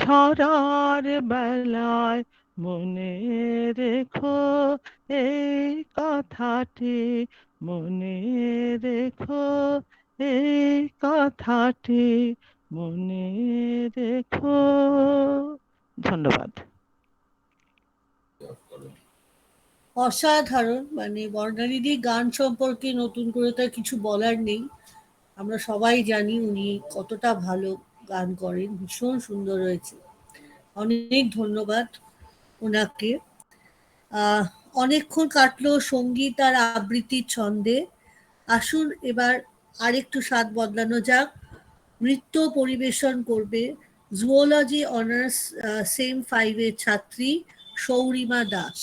ছড়ার বেলায় মনে রেখো, এই কথাটি মনে রেখো, এই কথাটি মনে রেখো। ধন্যবাদ। অসাধারণ, মানে বর্ণালীদি গান সম্পর্কে নতুন করে তার কিছু বলার নেই। আমরা সবাই জানি উনি কতটা ভালো গান করেন, ভীষণ সুন্দর হয়েছে। অনেক ধন্যবাদ ওনাকে। আহ, অনেকক্ষণ কাটলো সঙ্গীত আর আবৃত্তির ছন্দে। আসুন এবার আরেকটু স্বাদ বদলানো যাক। নৃত্য পরিবেশন করবে জুওলজি অনার্স সেম 5 এর ছাত্রী সৌরিমা দাস।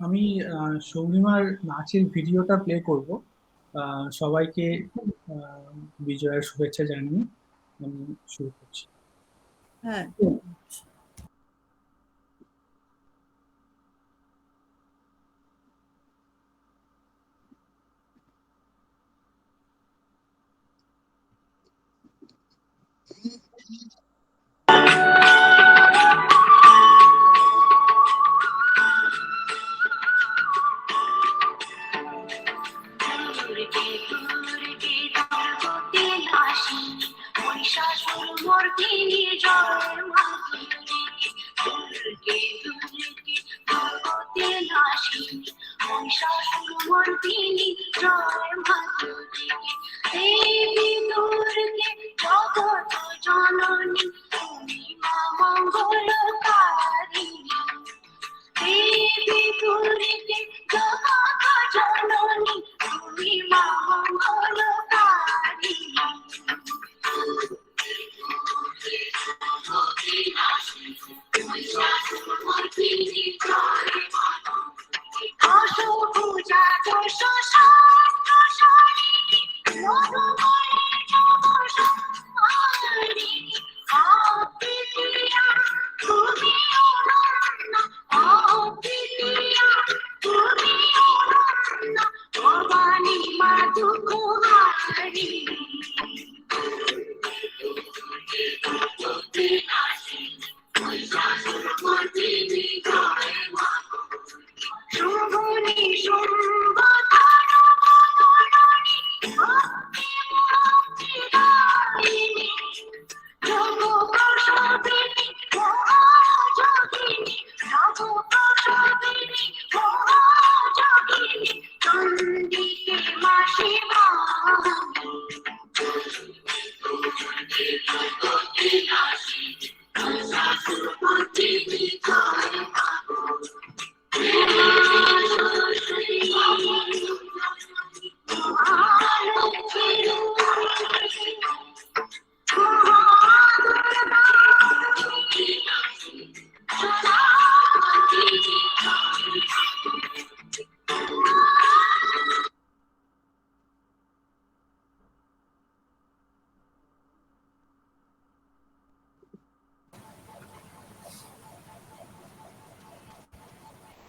আমি সৌমিমার নাচের ভিডিওটা প্লে করব। সবাইকে বিজয়ের শুভেচ্ছা জানিয়ে আমি শুরু করছি। হ্যাঁ,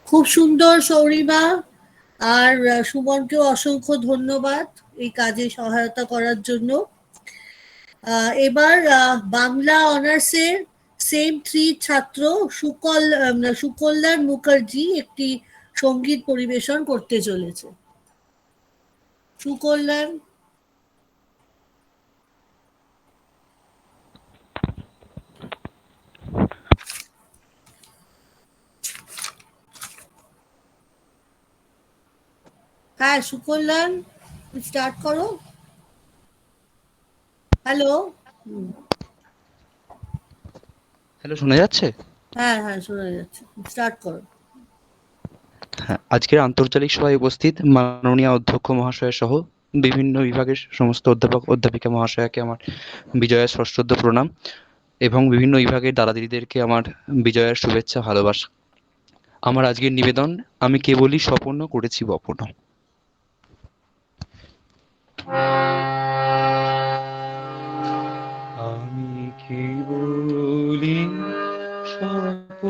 খুব সুন্দর সৌরিমা। আর সুমনকেও অসংখ্য ধন্যবাদ এই কাজে সহায়তা করার জন্য। এবার বাংলা অনার্সের সেম 3 ছাত্র সুকল্যাণ মুখার্জি একটি সঙ্গীত পরিবেশন করতে চলেছে। সুকল্যাণ। হ্যাঁ সুকল্যাণ, স্টার্ট করো। হ্যালো। হ্যালো, শোনা যাচ্ছে? হ্যাঁ হ্যাঁ শোনা যাচ্ছে, স্টার্ট করো। হ্যাঁ, আজকের আন্তর্জাতিক সভায় উপস্থিত মাননীয় অধ্যক্ষ মহাশয় সহ বিভিন্ন বিভাগের সমস্ত অধ্যাপক অধ্যাপিকা মহাশয়কে আমার বিজয়ের সশ্রদ্ধ প্রণাম এবং বিভিন্ন বিভাগের দাদা দিদিদেরকে আমার বিজয়ের শুভেচ্ছা ভালোবাসা। আমার আজকের নিবেদন, আমি কেবলই স্বপ্ন করেছি বপন। আমি কেবলই স্বপ্ন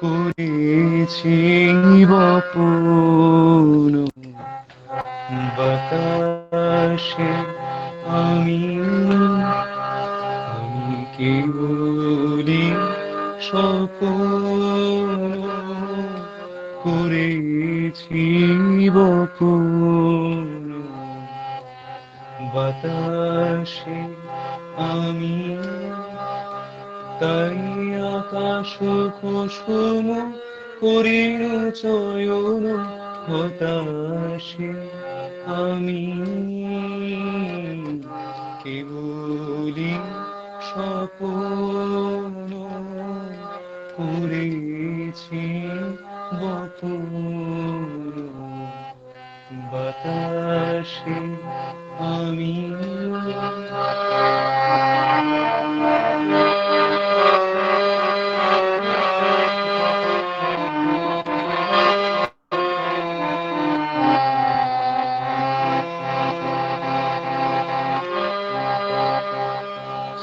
করেছি বপন, বাতাসে আমি কেবলি স্বপন করেছি বপন বাতাসে আমি তাই আকাশ কুসুম করিল চয়ন হতাশে আমি কেবলি স্বপন করেছি বপন বাতাসে আমি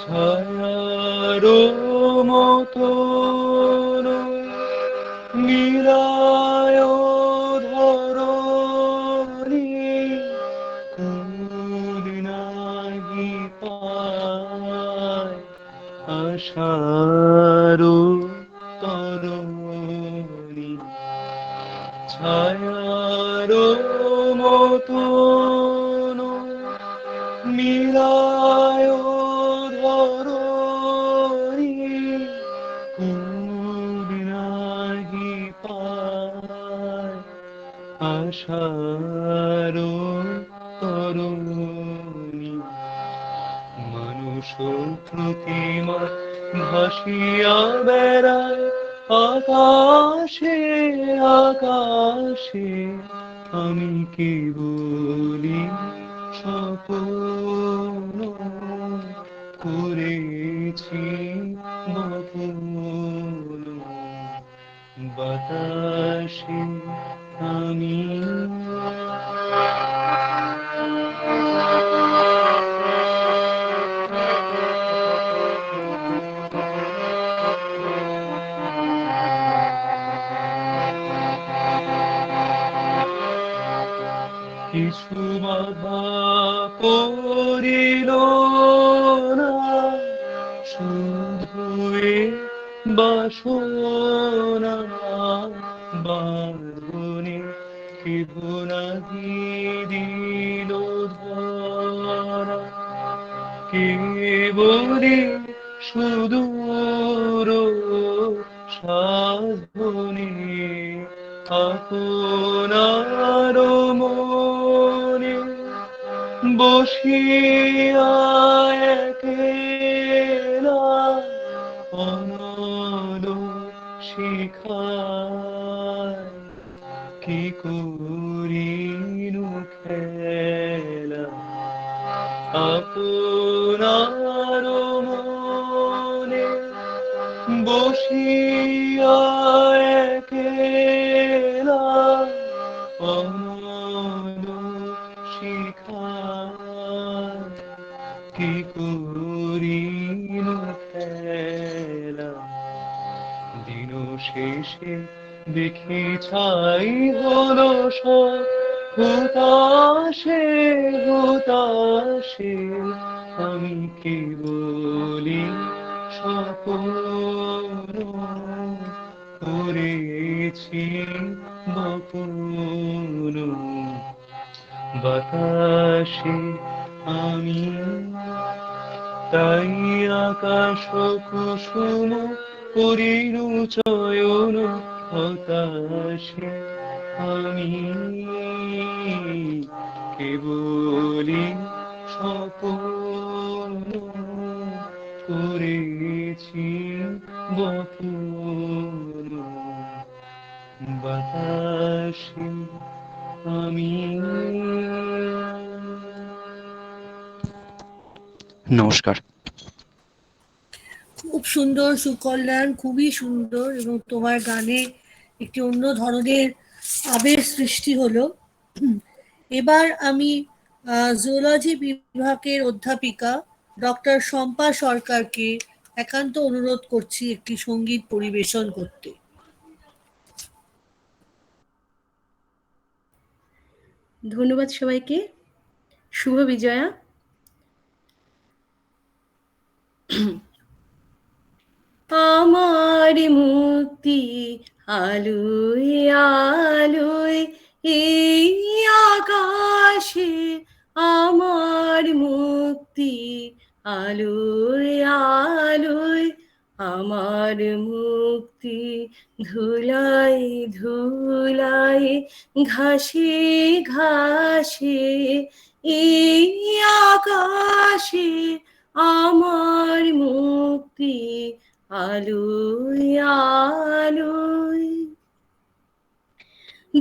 ছায়ার মতন নীলায় ধরণী কুল নাহি পায় আশার তরণী ছায়ার মতন নীলায় ধরণী কুল নাহি পায় আশার তরণী মানুষ প্রতিমা ভাসিয়া বেড়ায় আকাশে আকাশে আমি কেবলি স্বপন করেছি বপন বাতাসে আমি কিছু বাধা পড়িল না শুধু এ বাসনা বাঁধনে কি ভুনাহি দিল ধরা কেবলি সুদূর সাধনে আপনার মনে বসিয়া একলা অনল শিখায় কি করিনু খেলা আপনার মনে বসিয়া একলা অনল শিখায় কি করিনু খেলা দিন শেষে দেখি ছাই হলো সব হুতাশে হুতাশে আমি কেবলি স্বপন করেছি বপন বাতাসে আমি তাই আকাশ কুসুম করিল চয়ন হতাশে আমি কেবলি স্বপন করেছি বপন বাতাসে আমি। নমস্কার। খুব সুন্দর সুকল্যাণ, খুবই সুন্দর, এবং তোমার গানে একটি অন্য ধরনের আবেগ সৃষ্টি হলো। এবার আমি জুলজি বিভাগের অধ্যাপিকা ডক্টর শম্পা সরকারকে একান্ত অনুরোধ করছি একটি সঙ্গীত পরিবেশন করতে। ধন্যবাদ সবাইকে। শুভ বিজয়া। আমার মুক্তি আলোয় আলোয় এই আকাশে, আমার মুক্তি আলোয় আলোয়, আমার মুক্তি ধুলায় ধুলায় ঘাসে ঘাসে এই আকাশে, আমার মুক্তি আলোয় আলোয়।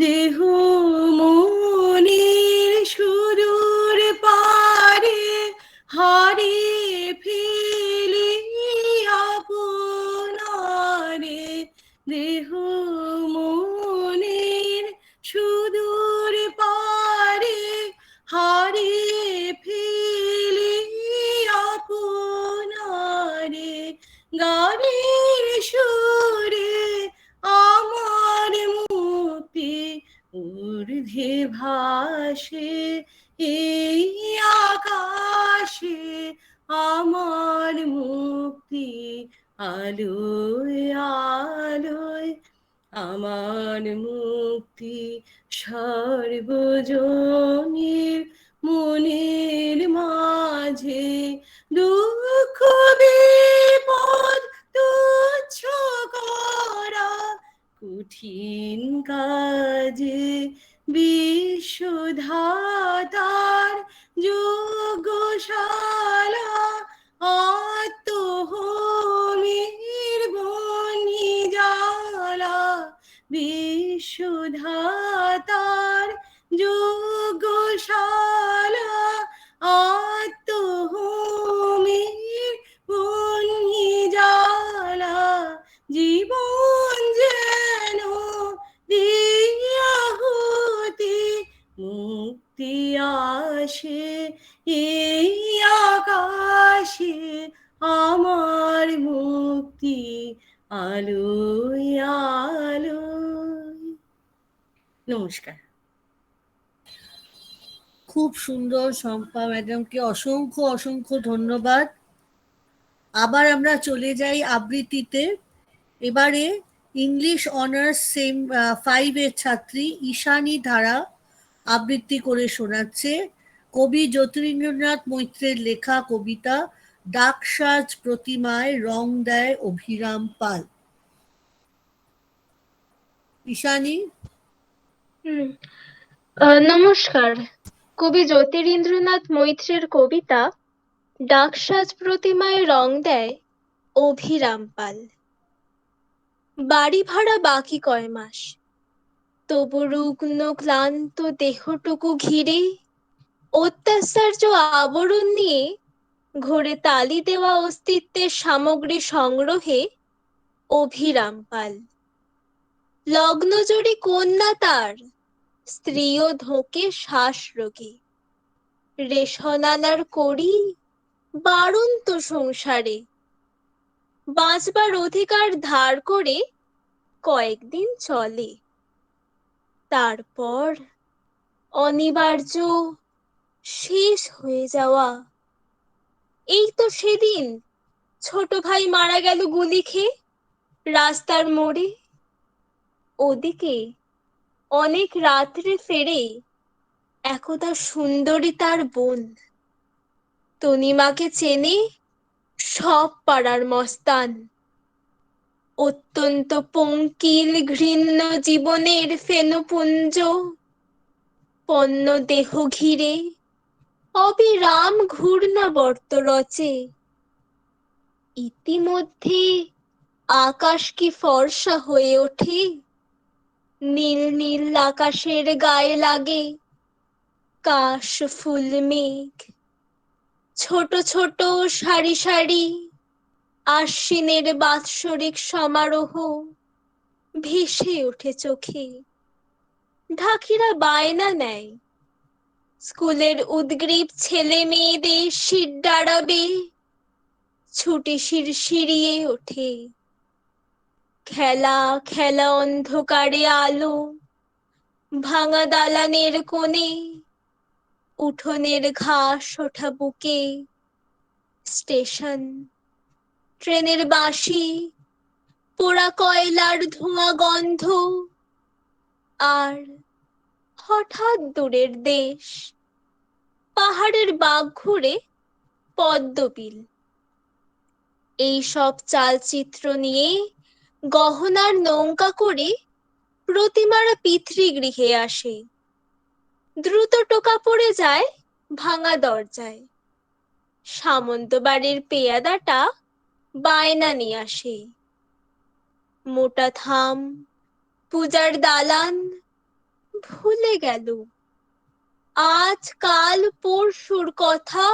দেহ মনের সুদূর পারে হারিয়ে ফেলি আপনারে, দেহ মনের সুদূর পারে হারিয়ে ফেলি আপনারে, গানের সুরে আমার মুক্তি ঊর্ধ্বে ভাসে এই আকাশে, আমার মুক্তি আলোয় আলোয়, আমার মুক্তি সর্বজনীর মনের মাঝে, দুঃখ বিপদ তুচ্ছ করা কঠিন কাজে, বিশ্বধাতার যোগশালা আত্মহোমের বনি জ্বালা, বিশ্বধাতার যোগশালা আত্মহোমের বনি জ্বালা, জীবন যেন দিয়াহুতি মুক্তি আসে এই আকাশে, আমার মুক্তি আলোয় আলোয়। নমস্কার। খুব সুন্দর শম্পা ম্যাডামকে অসংখ্য অসংখ্য ধন্যবাদ। আবার আমরা চলে যাই আবৃত্তিতে। এবারে ইংলিশ অনার্স সেম 5 এর ছাত্রী ঈশানী ধারা আবৃত্তি করে শোনাচ্ছে কবি জ্যোতিরিন্দ্রনাথ মৈত্রের লেখা কবিতা ডাকসাজ প্রতিমায় রং দেয় অভিরাম পাল। ঈশানী। নমস্কার। কবি জ্যোতিরিন্দ্রনাথ মৈত্রের কবিতা ডাকসাজ প্রতিমায় রং দেয় অভিরাম পাল। বাড়ি ভাড়া বাকি কয় মাস, তবু রুগ্ন ক্লান্ত দেহটুকু ঘিরে অত্যাচার্য আবরণ নিয়ে ঘোরে তালি দেওয়া অস্তিত্বের সামগ্রী সংগ্রহে অভিরাম পাল। লগ্নজুড়ি কন্যা তার, স্ত্রীও ধোঁকে শ্বাস রোগে, রেশন আনার করি বাড়ন্ত সংসারে, বাঁচবার অধিকার ধার করে কয়েকদিন চলে, তারপর অনিবার্য শেষ হয়ে যাওয়া। এই তো সেদিন ছোট ভাই মারা গেল গুলি খেয়ে রাস্তার মোড়ে। ওদিকে অনেক রাত্রে ফেরে একদা সুন্দরী তার বোন, তনিমাকে চেনে সব পাড়ার মস্তান। অত্যন্ত পঙ্কিল ঘৃণ্য জীবনের ফেনুপুঞ্জ পণ্য দেহ ঘিরে অবিরাম ঘূর্ণাবর্ত রচে। ইতিমধ্যে আকাশ কি ফর্সা হয়ে ওঠে, নীল নীল আকাশের গায়ে লাগে কাশ ফুল মেঘ। ছোট ছোট সারি সারি আশ্বিনের বাৎসরিক সমারোহ ভেসে ওঠে চোখে। ঢাকিরা বায়না নেয় স্কুলের উদ্গ্রীব ছেলে মেয়েদের শির দাঁড়াবে, ছুটে শিরশিরিয়ে ওঠে। খেলা খেলা অন্ধকারে আলো, ভাঙা দালানের কোণে উঠোনের ঘাস ওঠা বুকে, স্টেশন, ট্রেনের বাঁশি, পোড়া কয়লার ধোঁয়া গন্ধ, আর হঠাৎ দূরের দেশ, পাহাড়ের বাঘ ঘুরে পদ্মবিল। এই সব চালচিত্র নিয়ে গহনার নৌকা করে প্রতিমারা পিতৃগৃহে আসে। দ্রুত টোকা পড়ে যায় ভাঙা দরজায়। সামন্ত বাড়ির পেয়াদাটা বায়না নিয়ে আসে। মোটা থাম, পূজার দালান, ভুলে গেল আজ কাল পরশুর কথা,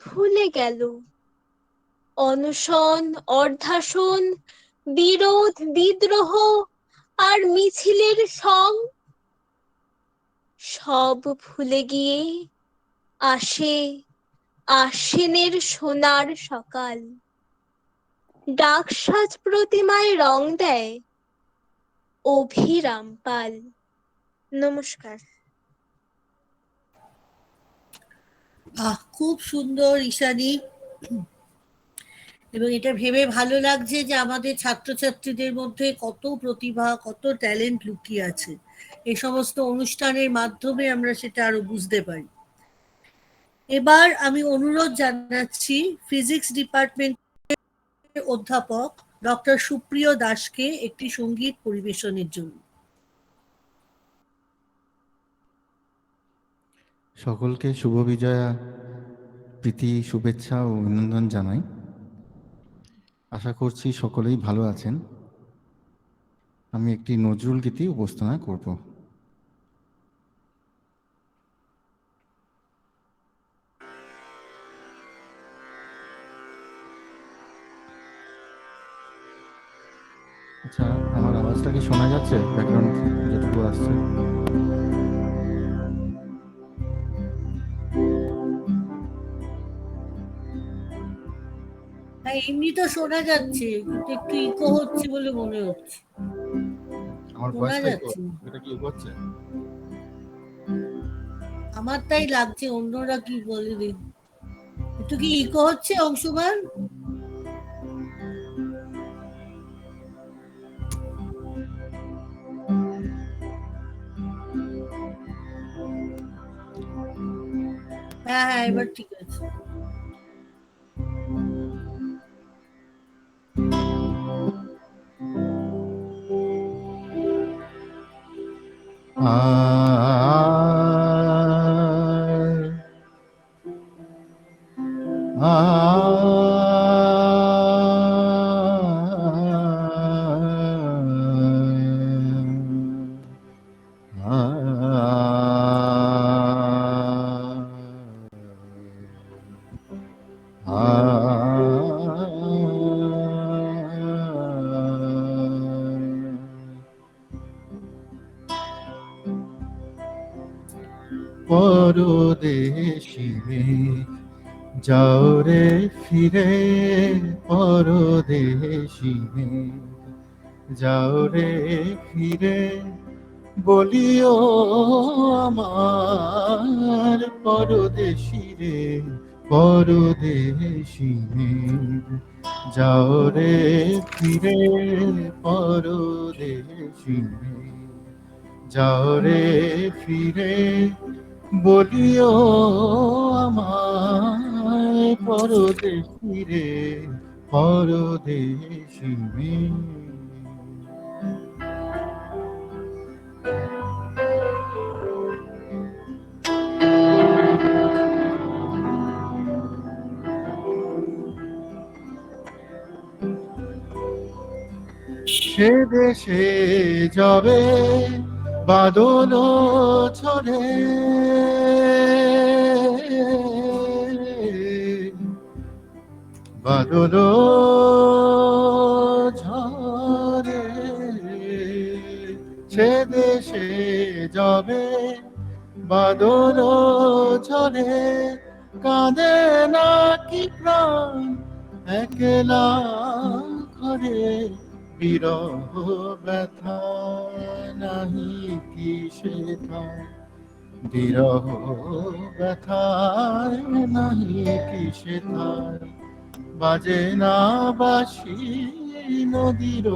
ভুলে গেল অনশন, অর্ধাসন, বিরোধ, বিদ্রোহ আর মিছিলের সং। সব ভুলে গিয়ে আসে আশ্বিনের সোনার সকাল। ডাকসাজ প্রতিমায় রং দেয় অভিরাম পাল। নমস্কার। খুব সুন্দর ঈশানী, এবং এটা ভেবে ভালো লাগছে যে আমাদের ছাত্রছাত্রীদের মধ্যে কত প্রতিভা, কত ট্যালেন্ট লুকিয়ে আছে। এই সমস্ত অনুষ্ঠানের মাধ্যমে আমরা সেটা আরো বুঝতে পারি। এবার আমি অনুরোধ জানাচ্ছি ফিজিক্স ডিপার্টমেন্টের অধ্যাপক ডক্টর সুপ্রিয় দাসকে একটি সঙ্গীত পরিবেশনের জন্য। সকলকে শুভ বিজয়া প্রীতি, শুভেচ্ছা ও অভিনন্দন জানাই। আশা করছি সকলেই ভালো আছেন। আমি একটি নজরুল গীতি উপস্থাপনা করব। আচ্ছা, আমার আওয়াজটা কি শোনা যাচ্ছে? ব্যাকগ্রাউন্ড যেটুকু আসছে। এমনি তো শোনা যাচ্ছে, কিন্তু একটু ইকো হচ্ছে বলে মনে হচ্ছে। আমার ভয়েসটা এটা কি হচ্ছে? আমার তাই লাগছে, অন্যরা কি বলে দেখি। একটু কি ইকো হচ্ছে অংশমান? হ্যাঁ, এবার ঠিক আছে। পরদেশী যাও রে ফিরে, পরদেশী যাও রে ফিরে, বলিও আমার পরদেশী রে, পরদেশী যাও রে ফিরে, পরদেশী যাও রে ফিরে, বলিও আমায় পরদেশী রে, পরদেশী সে দেশে যাবে বাদল ছড়ে, বাদল ঝরে, সে দেশে যাবে বাদল ঝরে, কাঁদে নাকি প্রাণ একলা ঘরে, বিরহ ব্যথা নাহি কি সেথা, বিরহ ব্যথায় নাহি কিসে থায়, বাজে না বাঁশি নদীর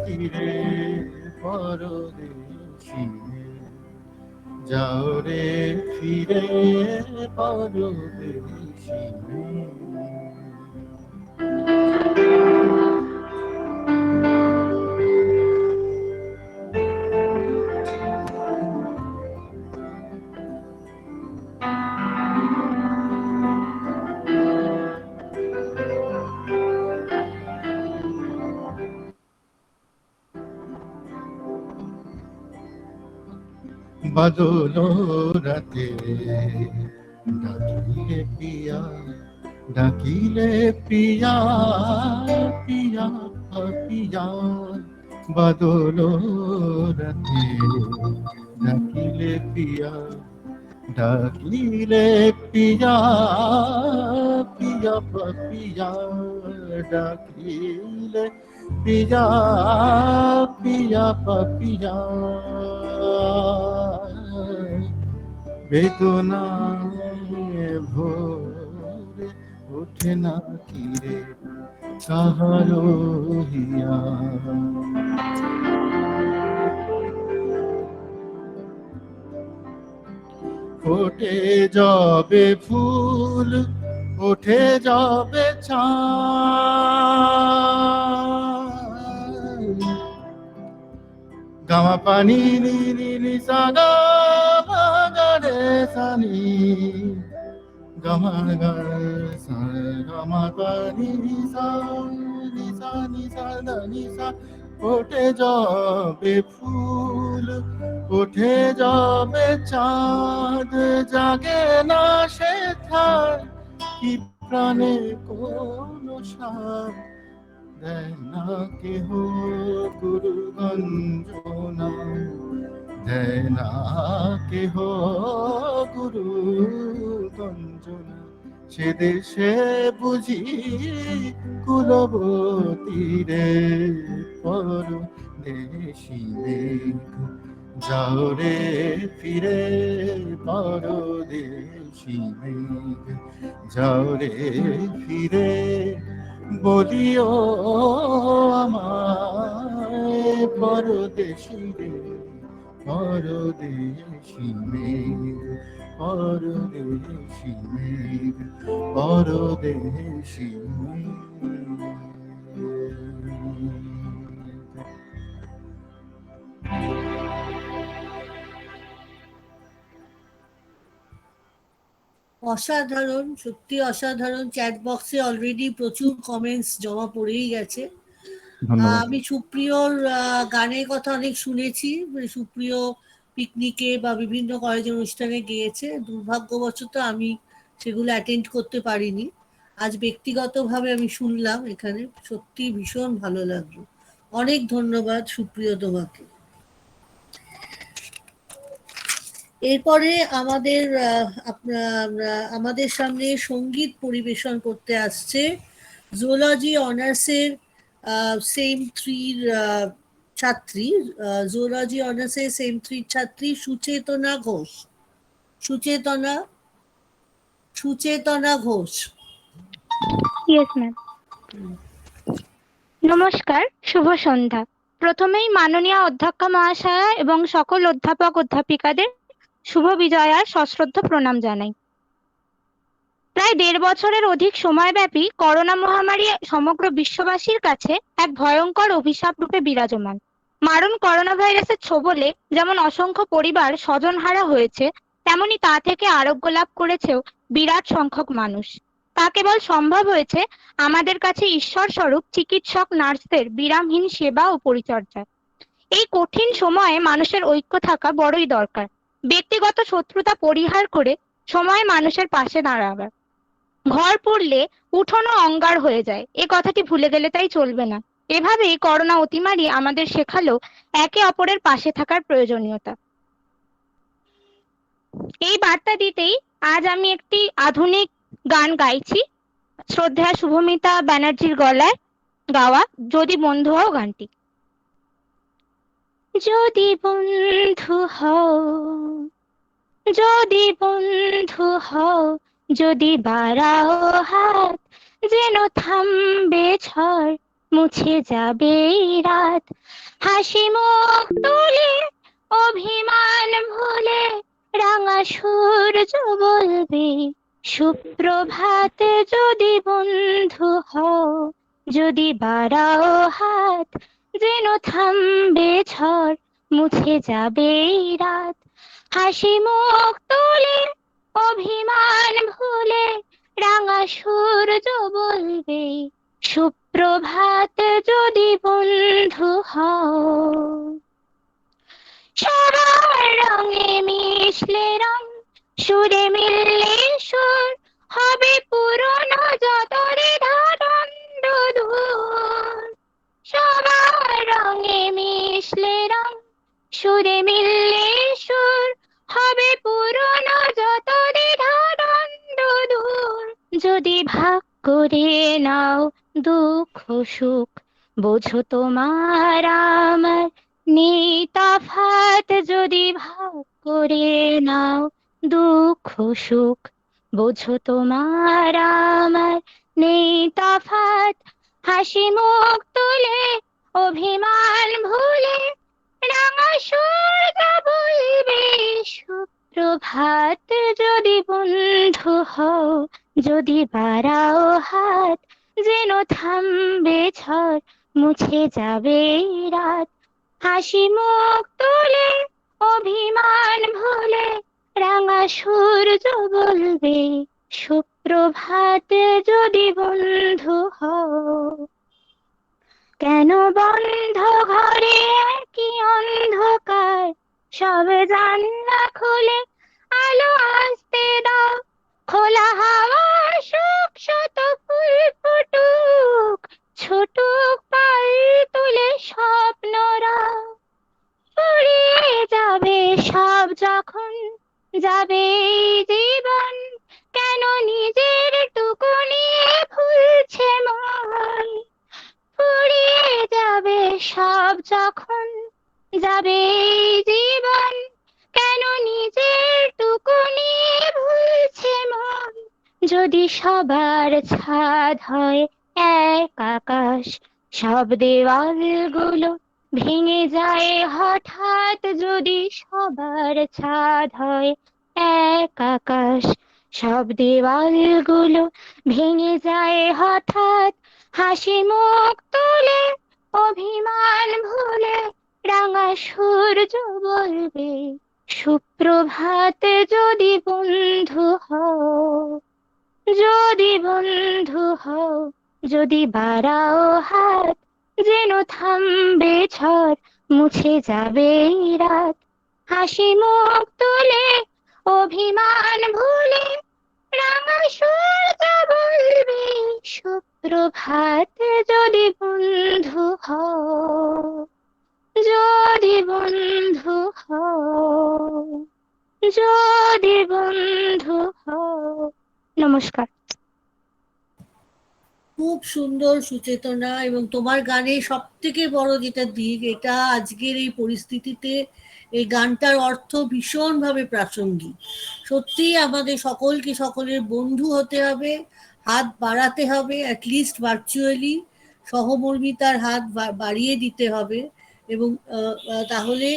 তীরে, পরদেশী যাও রে ফিরে, পরদেশী। বাদল রাতে ডাকিলে পিয়া, ডাকিলে পিয়া, পিয়া পিয়া, বাদল রাতে ডাকিলে পিয়া, ডাকিলে পিয়া, পিয়া পিয়া, ডাকিলে পিয়া, পিয়া পিয়া, বেদনায় ভোরে ওঠে না কিরে কাহারো হিয়া। ফোটে যাবে ফুল, ওঠে যাবে চাঁদ, গামা পানি নি নি নি সা গা গা রে সা নি, গামা গা সা গামা পানি নি সা নি সা নি সা দা নি সা। ওঠে যাবে ফুল, ওঠে যাবে চাঁদ, জাগে না সে থায় কি প্রাণে কোন সাথ, দেয় না কেহ গুরু গঞ্জনা, দেয় না কেহ গুরু গঞ্জনা। সে দেশে বুঝি কুলবতীরে, পরদেশী মেঘ যাও রে ফিরে, পরদেশী মেঘ যাও রে ফিরে, বলিও আমায় পরদেশী রে, পরদেশী মেঘ, পরদেশী মেঘ, পরদেশী মেঘ। অসাধারণ, সত্যি অসাধারণ। চ্যাট বক্সে অলরেডি প্রচুর কমেন্টস জমা পড়েই গেছে। আমি সুপ্রিয়র গানের কথা অনেক শুনেছি, সুপ্রিয় পিকনিকে বা বিভিন্ন কলেজের অনুষ্ঠানে গিয়েছে। দুর্ভাগ্যবশত আমি সেগুলো অ্যাটেন্ড করতে পারিনি। আজ ব্যক্তিগতভাবে আমি শুনলাম এখানে, সত্যি ভীষণ ভালো লাগলো। অনেক ধন্যবাদ সুপ্রিয় তোমাকে। এরপরে আমাদের সামনে সঙ্গীত পরিবেশন করতে আসছে জুওলজি অনার্সের সেম 3 ছাত্রী, জুওলজি অনার্সের সেম 3 ছাত্রী সুচেতনা ঘোষ। সুচেতনা ঘোষ। Yes ma'am. নমস্কার, শুভ সন্ধ্যা। প্রথমেই মাননীয় অধ্যক্ষ মহাশয়া এবং সকল অধ্যাপক অধ্যাপিকাদের শুভ বিজয়ার সশ্রদ্ধ প্রণাম জানাই। প্রায় 1.5 বছরের অধিক সময়ব্যাপী করোনা মহামারী সমগ্র বিশ্ববাসীর কাছে এক ভয়ঙ্কর অভিশাপ রূপে বিরাজমান। মারণ করোনা ভাইরাসের ছোবলে যেমন অসংখ্য পরিবার স্বজনহারা হয়েছে, তেমনি তা থেকে আরোগ্য লাভ করেছেও বিরাট সংখ্যক মানুষ। তা কেবল সম্ভব হয়েছে আমাদের কাছে ঈশ্বর স্বরূপ চিকিৎসক নার্সদের বিরামহীন সেবা ও পরিচর্যা। এই কঠিন সময়ে মানুষের ঐক্য থাকা বড়ই দরকার। ব্যক্তিগত শত্রুতা পরিহার করে সময় মানুষের পাশে দাঁড়াবে। ঘর পড়লে উঠোনও অঙ্গার হয়ে যায়, এ কথাটি ভুলে গেলে তাই চলবে না। এভাবেই করোনা অতিমারি আমাদের শেখালো একে অপরের পাশে থাকার প্রয়োজনীয়তা। এই বার্তা দিতেই আজ আমি একটি আধুনিক গান গাইছি, শ্রদ্ধেয়া শুভমিতা ব্যানার্জির গলায় গাওয়া যদি বন্ধু হও গানটি। যদি বন্ধু হও, যদি বন্ধু হও, যদি বাড়াও হাত, যেন থামবে ঝড়, মুছে যাবে রাত। হাসি মুখ তুলে অভিমান ভুলে রাঙা সূর্য বলবে সুপ্রভাত। যদি বন্ধু হও, যদি বাড়াও হাত, যেন থামবে ঝড়, মুছে যাবে রাত। হাসি মুখ তুলে অভিমান ভুলে রাঙা সূর্য বলবে সুপ্রভাত। যদি বন্ধু হও, সবার রঙে মিশলে রং, সুরে মিললে সুর, হবে পুরনো যত দ্বিধাদ্বন্দ্ব দূর। সবার রঙে মিশলে রং, সুরে মিললে সুর, হবে পুরনো যত দ্বিধাদ্বন্দ্ব দূর। যদি ভাগ করে নাও দুঃখ সুখ, বোঝো তোমার আমার নেই তফাৎ। যদি ভাগ করে নাও দুঃখ সুখ, বোঝো তোমার আমার নেই তফাৎ। হাসি মুখ তুলে অভিমান ভুলে রাঙা সূর্য বলবে সুপ্রভাত। যদি বন্ধু হও, যদি বাড়াও হাত, যেন থামবে ঝড়, মুছে যাবে রাত। হাসি মুখ তুলে অভিমান ভুলে রাঙা সূর্য বলবে সুপ্রভাত। যদি বন্ধু হও, কেন বন্ধ ঘরে কি অন্ধকার, সব জানলা খুলে আলো আসতে দাও। খোলা হাওয়ার সুখ শত ফুল ফুটুক, ছুটুক পাল তুলে স্বপ্নরা। ফুরিয়ে যাবে সব যখন যাবে জীবন, কেন নিজের টুকু নিয়ে ভুলছে মন। ফুরিয়ে যাবে সব যখন যাবে জীবন, কেন নিজের টুকু নিয়ে ভুলছে মন। যদি সবার ছাদ হয় এক আকাশ, সব দেওয়ালগুলো ভেঙে যায় হঠাৎ। যদি সবার ছাদ হয় এক আকাশ, সব দেওয়ালগুলো ভেঙে যায় হঠাৎ। হাসি মুখ তুলে অভিমান ভুলে রাঙা সূর্য বলবে সুপ্রভাত। যদি বন্ধু হও, যদি বন্ধু হও, যদি বাড়াও হাত, যেন থামবে ঝড়, মুছে যাবে রাত। হাসি মুখ তুলে অভিমান ভুলে রাঙা সূর্য বলবে সুপ্রভাত। যদি বন্ধু হও, যদি বন্ধু হও, যদি বন্ধু হও। নমস্কার। খুব সুন্দর সুচেতনা, এবং তোমার গানে সব থেকে বড় যেটা দিক, এটা আজকের এই পরিস্থিতিতে এই গানটার অর্থ ভীষণভাবে প্রাসঙ্গিক। সত্যি আমাদের সকলকে সকলের বন্ধু হতে হবে, হাত বাড়াতে হবে, অ্যাটলিস্ট ভার্চুয়ালি সহমর্মিতার হাত বাড়িয়ে দিতে হবে। এবং তাহলে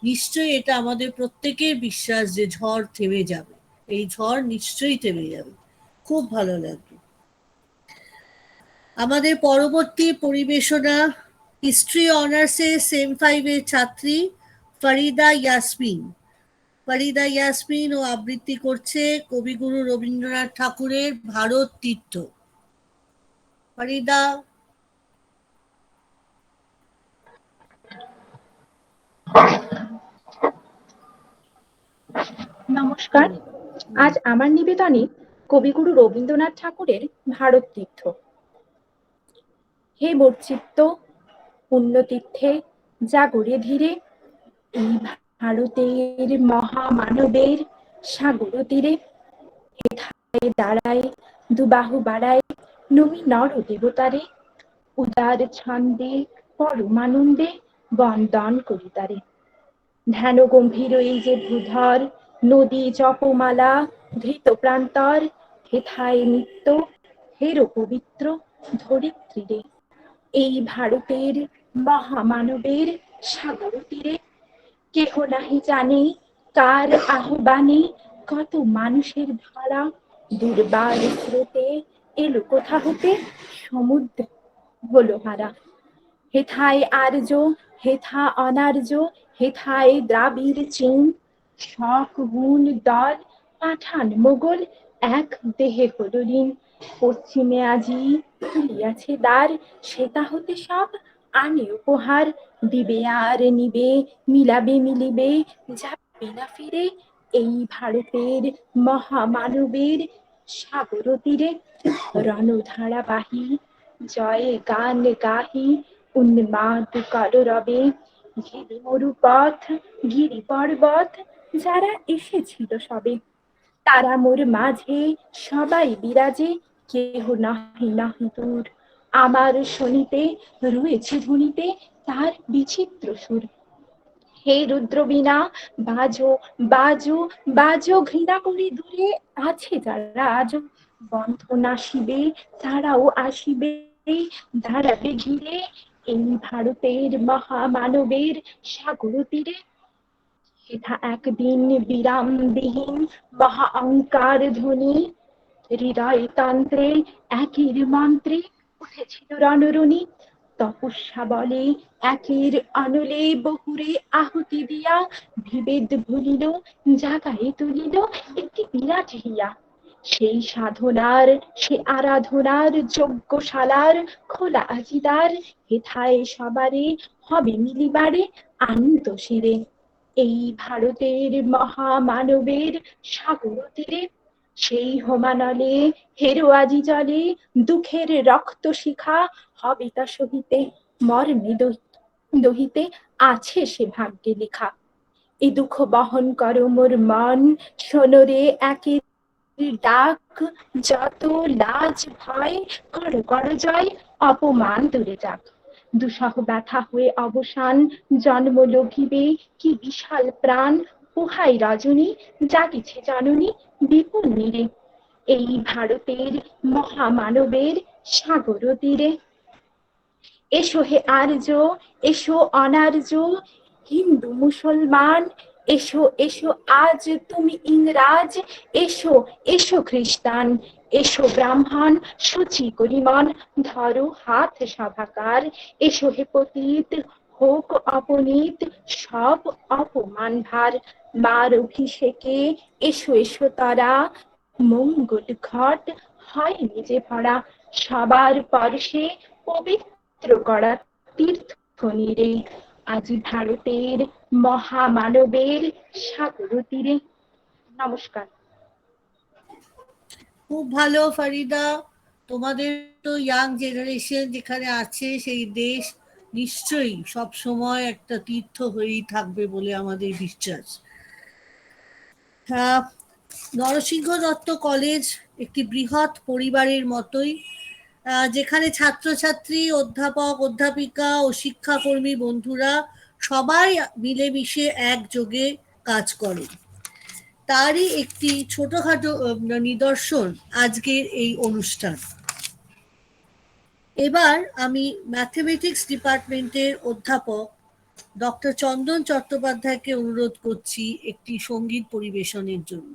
নিশ্চয়ই এটা আমাদের প্রত্যেকের বিশ্বাস যে ঝড় থেমে যাবে, এই ঝড় নিশ্চয়ই থেমে যাবে। খুব ভালো লাগবে। আমাদের পরবর্তী পরিবেশনা হিস্ট্রি অনার্সে সেম 5-এর ছাত্রী ফরিদা ইয়াসমিন। ফরিদা ইয়াসমিন ও আবৃত্তি করছে কবিগুরু রবীন্দ্রনাথ ঠাকুরের ভারত তীর্থ। ফরিদা। নমস্কার। আজ আমার নিবেদনে কবিগুরু রবীন্দ্রনাথ ঠাকুরের ভারত তীর্থ। হে বর্চিত্ত পুণ্যতীর্থে জাগরে ধীরে, এই ভারতের মহামানবের সাগর তীরে। হেথায় দাঁড়ায় দুবাহু বাড়ায় নমি নর দেবতারে, উদার ছন্দে পরমানন্দে বন্দন করি তারে। ধ্যান গম্ভীর এই যে ভূধর নদী জপমালা ধৃত প্রান্তর, হেথায় নিত্য হেরো পবিত্র ধরিত্রীরে। এই ভারতের মহামানবের সাগর তীরে কেহ নাহি জানে কার আহ্বানে কত মানুষের ধারা দুর্বার স্রোতে এলো কোথা হতে সমুদ্র হলো হারা। হেথায় আর্য, হেথা অনার্য, হেথায় দ্রাবিড় চীন, শক হুন দল পাঠান মোগল এক দেহে হলো লীন। পশ্চিমে আজি খুলিয়াছে দ্বার, সেটা হতে সব আনে উপহার। দিবে আর নিবে, মিলাবে মিলিবে, যাবে না ফিরে এই ভারতের মহামানবের সাগর তীরে। রণধারা বাহি জয় গান গাহি, উন্মাদ কলরবে ঘিরি মরু পথ গিরি পর্বত, যারা এসেছিল সবে তারা মোর মাঝে সবাই বিরাজে, কেহ নাহি নাহি দূর। আমার শনিতে রয়েছে ধ্বনিতে তার বিচিত্র সুর। হে রুদ্রবীণা বাজো বাজো বাজো, ঘৃণা করে দূরে আছে যারা আজও। বন্ধন আসিবে তারাও আসিবে, দাঁড়াবে ঘিরে এই ভারতের মহামানবের সাগর তীরে। হেথা একদিন বিরামবিহীন মহা অঙ্কার ধ্বনি, হৃদয় তন্ত্রে একের মন্ত্রে উঠেছিল রণরণি। তপস্যা বলে একের অনলে বহুরে আহুতি দিয়া, বিভেদ ভুলিল জাগায় তুলিল একটি বিরাট হিয়া। সেই সাধনার সে আরাধনার যজ্ঞশালার খোলা আজি দ্বার, হেথায় সবারে হবে মিলিবারে আনন্দ শিরে এই ভারতের মহামানবের সাগর তীরে। সেই হোমানলে হেরো আজি জলে, দুঃখের রক্ত শিখা হবে তা সহিতে, মর্মে দহিতে আছে সে ভাগ্যে লেখা। এই দুঃখ বহন করো মোর মন, শোনো রে একের ডাক, যত লাজ ভয় করো করো জয়, অপমান দূরে যাক। দুঃসহ ব্যথা হয়ে অবসান জন্ম লঘিবে কি বিশাল প্রাণ, উহাই রজনী জাগিছে জননী বিপুল নীরে এই ভারতের মহামানবের সাগর তীরে। এসো হে আর্য, এসো অনার্য, হিন্দু মুসলমান, এসো এসো আজ তুমি ইংরাজ, এসো এসো খ্রিস্টান, এসো ব্রাহ্মণ সূচি করি মন, ধরো হাত সভাকার। এসো হে পতিত হোক অপনীত সব অপমান ভার, মার অভিষেকে এসো এসো তারা, মঙ্গল ঘট হয় নিজে ভরা। সবার পরশে পবিত্র করা তীর্থ নীরে আজি ভারতের মহামানবের সাগর তীরে। নমস্কার। খুব ভালো ফারিদা, তোমাদের তো ইয়াং জেনারেশন যেখানে আছে সেই দেশ নিশ্চয়ই সব সময় একটা তীর্থ হয়েই থাকবে বলে আমাদের বিশ্বাস। নরসিংহ দত্ত কলেজ একটি বৃহৎ পরিবারের মতোই, যেখানে ছাত্রছাত্রী, অধ্যাপক, অধ্যাপিকা ও শিক্ষাকর্মী বন্ধুরা সবাই মিলেমিশে একযোগে কাজ করে। তারই একটি ছোটখাটো নিদর্শন আজকের এই অনুষ্ঠান। এবার আমি ম্যাথমেটিক্স ডিপার্টমেন্টের অধ্যাপক ডক্টর চন্দন চট্টোপাধ্যায়কে অনুরোধ করছি একটি সঙ্গীত পরিবেশনের জন্য।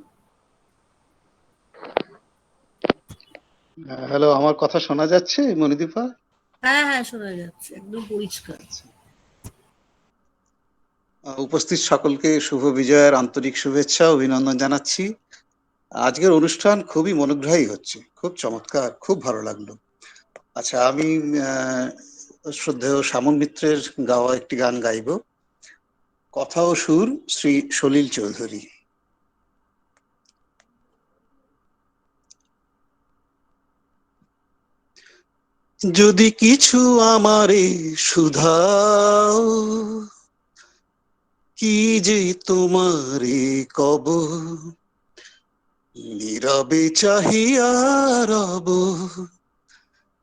হ্যালো, আমার কথা শোনা যাচ্ছে মনিদীপা? হ্যাঁ হ্যাঁ, শোনা যাচ্ছে একদম পরিষ্কার। উপস্থিত সকলকে শুভ বিজয়ের আন্তরিক শুভেচ্ছা অভিনন্দন জানাচ্ছি। আজকের অনুষ্ঠান খুবই মনোগ্রাহী হচ্ছে, খুব চমৎকার, খুব ভালো লাগলো। আচ্ছা, আমি শ্রদ্ধেয় শ্যামল মিত্রের গাওয়া একটি গান গাইব, কথা ও সুর শ্রী সলিল চৌধুরী। যদি কিছু আমারে শুধাও, কি যে তোমারে কব, নীরবে চাহিয়া রব,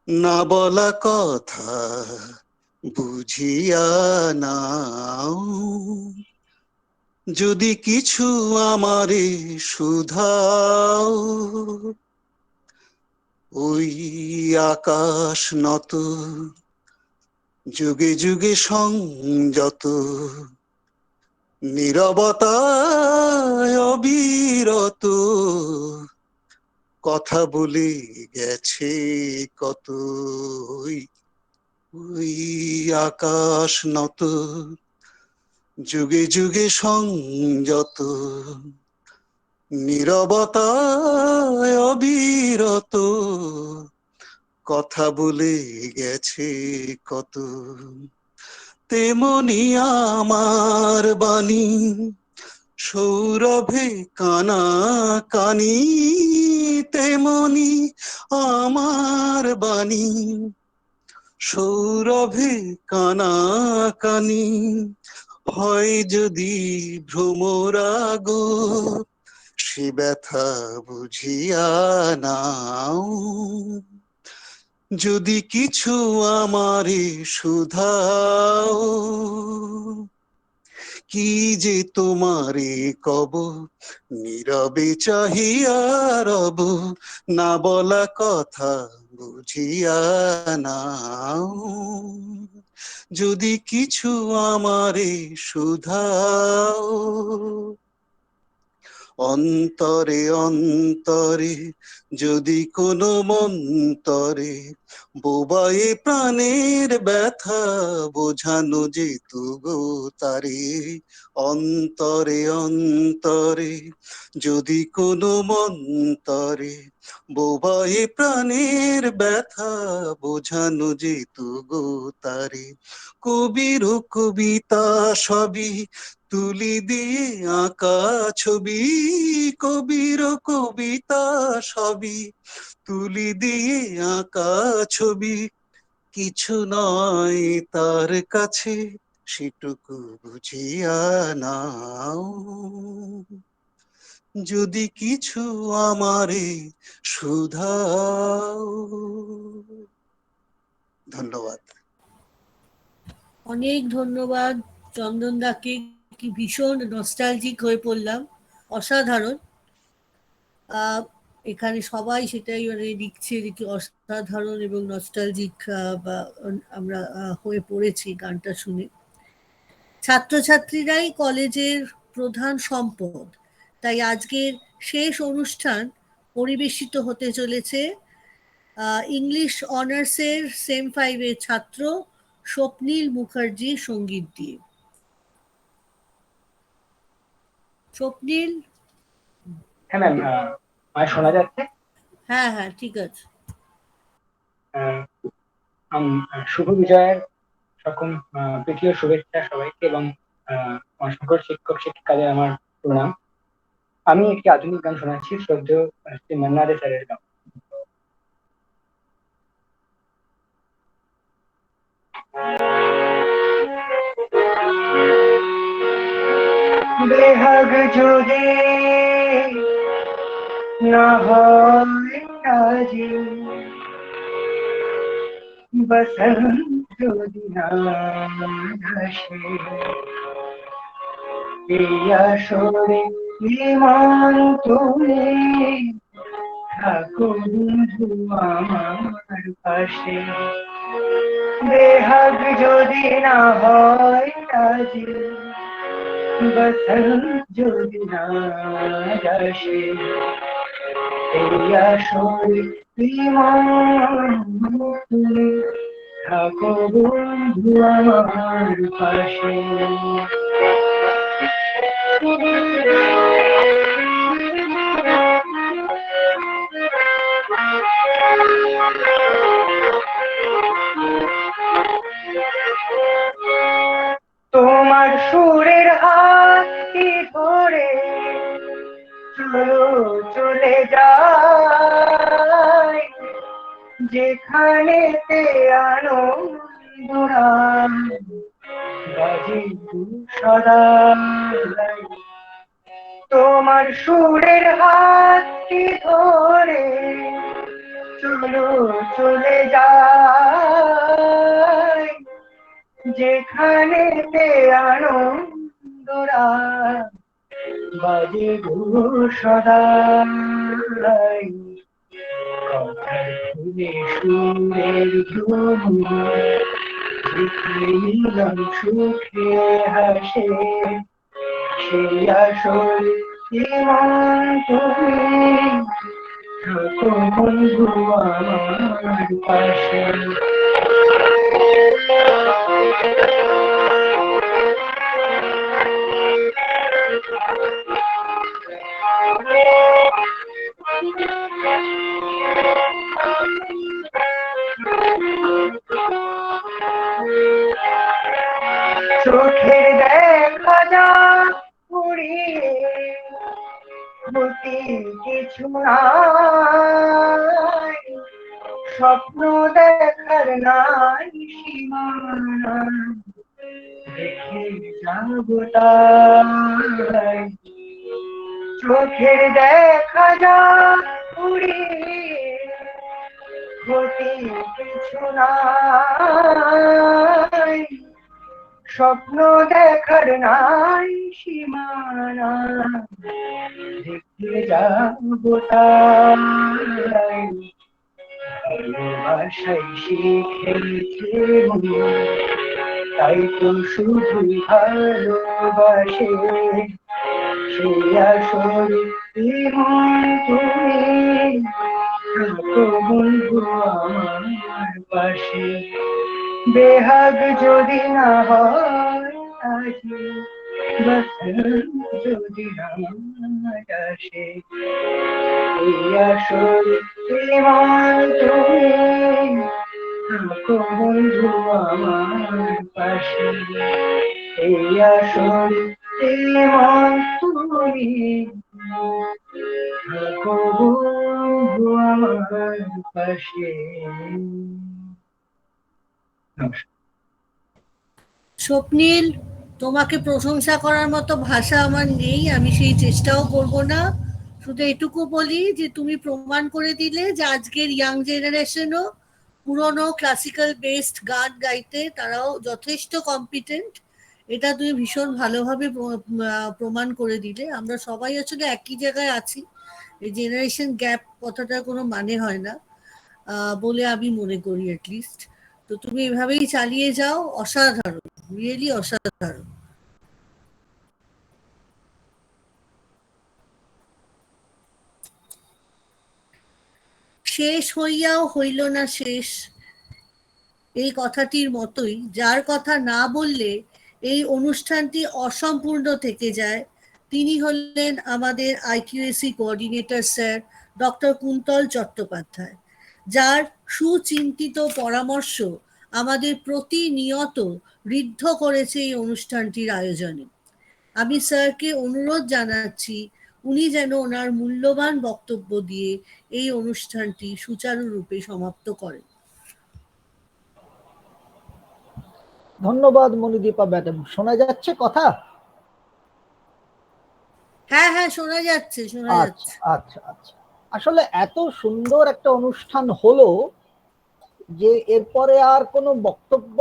না বলা কথা বুঝিয়া নাও। যদি কিছু আমারে শুধাও, ওই আকাশ নত যুগে যুগে সংযত, নীরবতায় অবিরত কথা বলে গেছে কত। ওই আকাশ নত যুগে যুগে সংযত, নীরবতায় অবিরত কথা বলে গেছে কত। তেমনি আমার বাণী সৌরভে কানা কানি, তেমনি আমার বাণী সৌরভে কানা কানি, হয় যদি ভ্রমরাগ সে ব্যথা বুঝিয়া নাও। যদি কিছু আমারে শুধাও, কি যে তোমারে কব, নীরবে চাহিয়া রব, না বলা কথা বুঝিয়া নাও। যদি কিছু আমারে শুধাও, অন্তরে অন্তরে যদি কোনো মন্তরে বোবায়ে প্রাণের ব্যথা বোঝানো যেত গো তারে। অন্তরে অন্তরে যদি কোনো মন্তরে বোবায়ে প্রাণের ব্যথা বোঝানো যেত গো তারে। কবির কবিতা সবই তুলি দিয়ে আঁকা ছবি, কবির কবিতা সবই তুলি দিয়ে আঁকা ছবি, কিছু নয় তার কাছে সেটুকু বুঝিয়া নাও। যদি কিছু আমারে শুধাও। ধন্যবাদ। অনেক ধন্যবাদ চন্দনদাকে। কি ভীষণ নস্টালজিক হয়ে পড়লাম, অসাধারণ। এখানে সবাই সেটাই মানে লিখছে যে কি অসাধারণ এবং নস্টালজিক বা আমরা হয়ে পড়েছি গানটা শুনে। ছাত্রছাত্রীরাই কলেজের প্রধান সম্পদ, তাই আজকের শেষ অনুষ্ঠান পরিবেশিত হতে চলেছে ইংলিশ অনার্সের সেম 5 এর ছাত্র স্বপ্নীল মুখার্জি সঙ্গীত দিয়ে। স্বপ্নীল। হ্যাঁ ম্যাম, আমায় শোনা যাচ্ছে? হ্যাঁ হ্যাঁ ঠিক আছে। শুভ বিজয়ের সকল প্রীতীয় শুভেচ্ছা সবাইকে, এবং আমার সকল শিক্ষক শিক্ষিকাদের আমার প্রণাম। আমি একটি আধুনিক গান শোনাচ্ছি, শ্রদ্ধেয় শ্রী মান্না দে স্যারের গান। বেহাগ যদি না হয় আজি, বসন্ত যদি না আসে, এই আসরে বিমান তুলে থাকো বন্ধু আমার পাশে। বেহাগ যদি না হয় আজি, বসন্ত যদি না আসে, এই আসরে বিমান তুলে থাকো বন্ধু আমার পাশে। তোমার সুরের হাতটি ধরে চলো চলে যাই, যেখানেতে আনন্দরা বাজে সদাই। তোমার সুরের হাতটি ধরে চলো চলে যাই, যেখানেতে আনন্দরা বাজে গো সদাই কথার ফুলে সুরের ধুম মিলন সুখে হাসে সেই আসল জীবন তুমি থাকো বন্ধু আমার পাশে চোখের দেখা যা পুড়িয়ে মতি কিছু নাই স্বপ্ন দেখার নাই সীমানা দেখে যাবো তাই চোখের দেখা যা পুড়িয়ে মতি কিছু নাই স্বপ্ন দেখার নাই সীমানা দেখতে যাবো তাই ভালোবাসাই শিখেছে তাই তো শুধু ভালোবাসে সেই আসল জীবন তুমি থাকো বন্ধু আমার পাশে বেহাগ যদি না হয় আজি বসন্ত যদি না আসে এই আসল জীবন তুমি থাকো বন্ধু আমার পাশে এই আসল জীবন তুমি থাকো বন্ধু আমার পাশে। স্বপ্নীল, তোমাকে প্রশংসা করার মতো ভাষা আমার নেই, আমি সেই চেষ্টাও করব না। শুধু এটুকু বলি যে তুমি প্রমাণ করে দিলে যে আজকের ইয়াং জেনারেশনও পুরনো ক্লাসিক্যাল বেসড গান গাইতে তারাও যথেষ্ট কম্পিটেন্ট। এটা তুমি ভীষণ ভালোভাবে প্রমাণ করে দিলে। আমরা সবাই আসলে একই জায়গায় আছি, এই জেনারেশন গ্যাপ কথাটার কোনো মানে হয় না বলে আমি মনে করি অ্যাটলিস্ট। তো তুমি এভাবেই চালিয়ে যাও, অসাধারণ, রিয়েলি অসাধারণ। শেষ হইয়াও হইল না শেষ, এই কথাটির মতোই যার কথা না বললে এই অনুষ্ঠানটি অসম্পূর্ণ থেকে যায় তিনি হলেন আমাদের IQAC coordinator sir doctor Kuntal Chattopadhyay, যার সুচিন্তিত পরামর্শ আমাদের প্রতিনিয়ত ঋদ্ধ করেছে এই অনুষ্ঠানটির আয়োজনে। আমি স্যারকে অনুরোধ জানাচ্ছি উনি যেন ওনার মূল্যবান বক্তব্য দিয়ে এই অনুষ্ঠানটি সুচারুরূপে সমাপ্ত করেন। ধন্যবাদ মণিদীপা ম্যাডাম। শোনা যাচ্ছে কথা? হ্যাঁ হ্যাঁ, শোনা যাচ্ছে, শোনা যাচ্ছে। আচ্ছা আচ্ছা, আসলে এত সুন্দর একটা অনুষ্ঠান হলো যে এরপরে আর কোনো বক্তব্য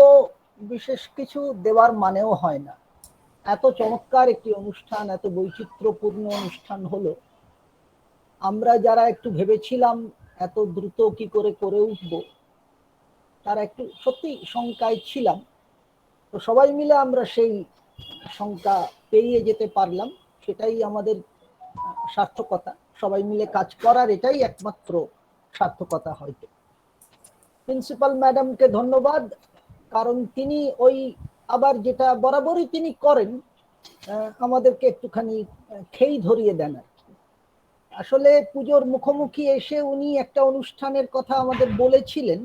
বিশেষ কিছু দেওয়ার মানেও হয় না। এত চমৎকার একটি অনুষ্ঠান, এত বৈচিত্র্যপূর্ণ অনুষ্ঠান হলো। আমরা যারা একটু ভেবেছিলাম এত দ্রুত কি করে উঠব, তারা একটু সত্যি শঙ্কায় ছিলাম। তো সবাই মিলে আমরা সেই শঙ্কা পেরিয়ে যেতে পারলাম, সেটাই আমাদের সার্থকতা। সবাই মিলে কাজ করার এটাই একমাত্র সার্থকতা। হয়তো প্রিন্সিপাল ম্যাডামকে ধন্যবাদ, কারণ তিনি ওই আবার যেটা বরাবরই তিনি করেন, আমাদেরকে একটুখানি খেই ধরিয়ে দেন আর কি। আসলে পুজোর মুখোমুখি এসে উনি একটা অনুষ্ঠানের কথা আমাদের বলেছিলেন,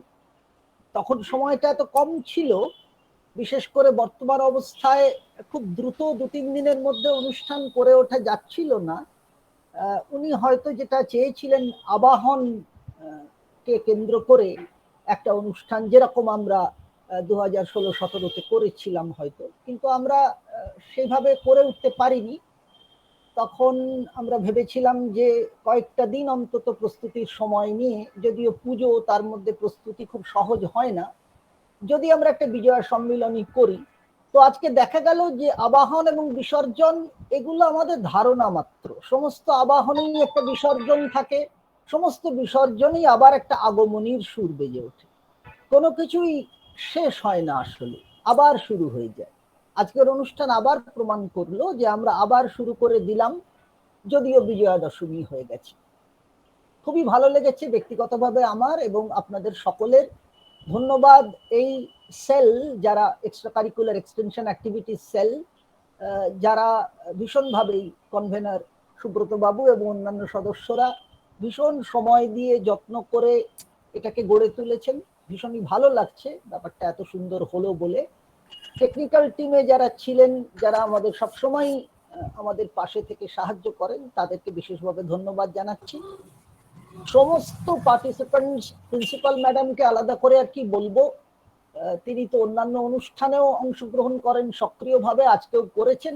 তখন সময়টা এত কম ছিল, বিশেষ করে বর্তমান অবস্থায় খুব দ্রুত 2-3 দিনের মধ্যে অনুষ্ঠান করে ওঠা যাচ্ছিল না। উনি হয়তো যেটা চেয়েছিলেন আবাহন কে কেন্দ্র করে একটা অনুষ্ঠান, যেরকম আমরা 2016-17-তে করেছিলাম হয়তো, কিন্তু আমরা সেভাবে করে উঠতে পারিনি। তখন আমরা ভেবেছিলাম যে কয়েকটা দিন অন্তত প্রস্তুতির সময় নিয়ে, যদিও পুজো তার মধ্যে প্রস্তুতি খুব সহজ হয় না, যদি আমরা একটা বিজয়া সম্মিলনী করি তো আজকে দেখা গেল যে আবাহন এবং বিসর্জন এগুলো আমাদের ধারণা মাত্র। সমস্ত আবাহনেই একটা বিসর্জন থাকে, সমস্ত বিসর্জনেই আবার একটা আগমনীর সুর বেজে ওঠে। কোনো কিছুই শেষ হয় না, আসলে আবার শুরু হয়ে যায়। আজকের অনুষ্ঠান আবার প্রমাণ করলো যে আমরা আবার শুরু করে দিলাম, যদিও বিজয়া দশমী হয়ে গেছে। খুবই ভালো লেগেছে ব্যক্তিগতভাবে আমার এবং আপনাদের সকলের। ধন্যবাদ এই সেল, যারা extra curricular extension activities cell, যারা ভীষণভাবেই কনভেনার সুব্রত বাবু এবং অন্যান্য সদস্যরা ভীষণ সময় দিয়ে যত্ন করে এটাকে গড়ে তুলেছেন। ভীষণই ভালো লাগছে ব্যাপারটা এত সুন্দর হলো বলে। টেকনিক্যাল টিমে যারা ছিলেন, যারা আমাদের সবসময় আমাদের পাশে থেকে সাহায্য করেন, তাদেরকে বিশেষভাবে ধন্যবাদ জানাচ্ছি। সমস্ত পার্টিসিপেন্টস, প্রিন্সিপাল ম্যাডামকে আলাদা করে আর কি বলবো, তিনি তো অন্যান্য অনুষ্ঠানেও অংশগ্রহণ করেন সক্রিয়ভাবে, আজকেও করেছেন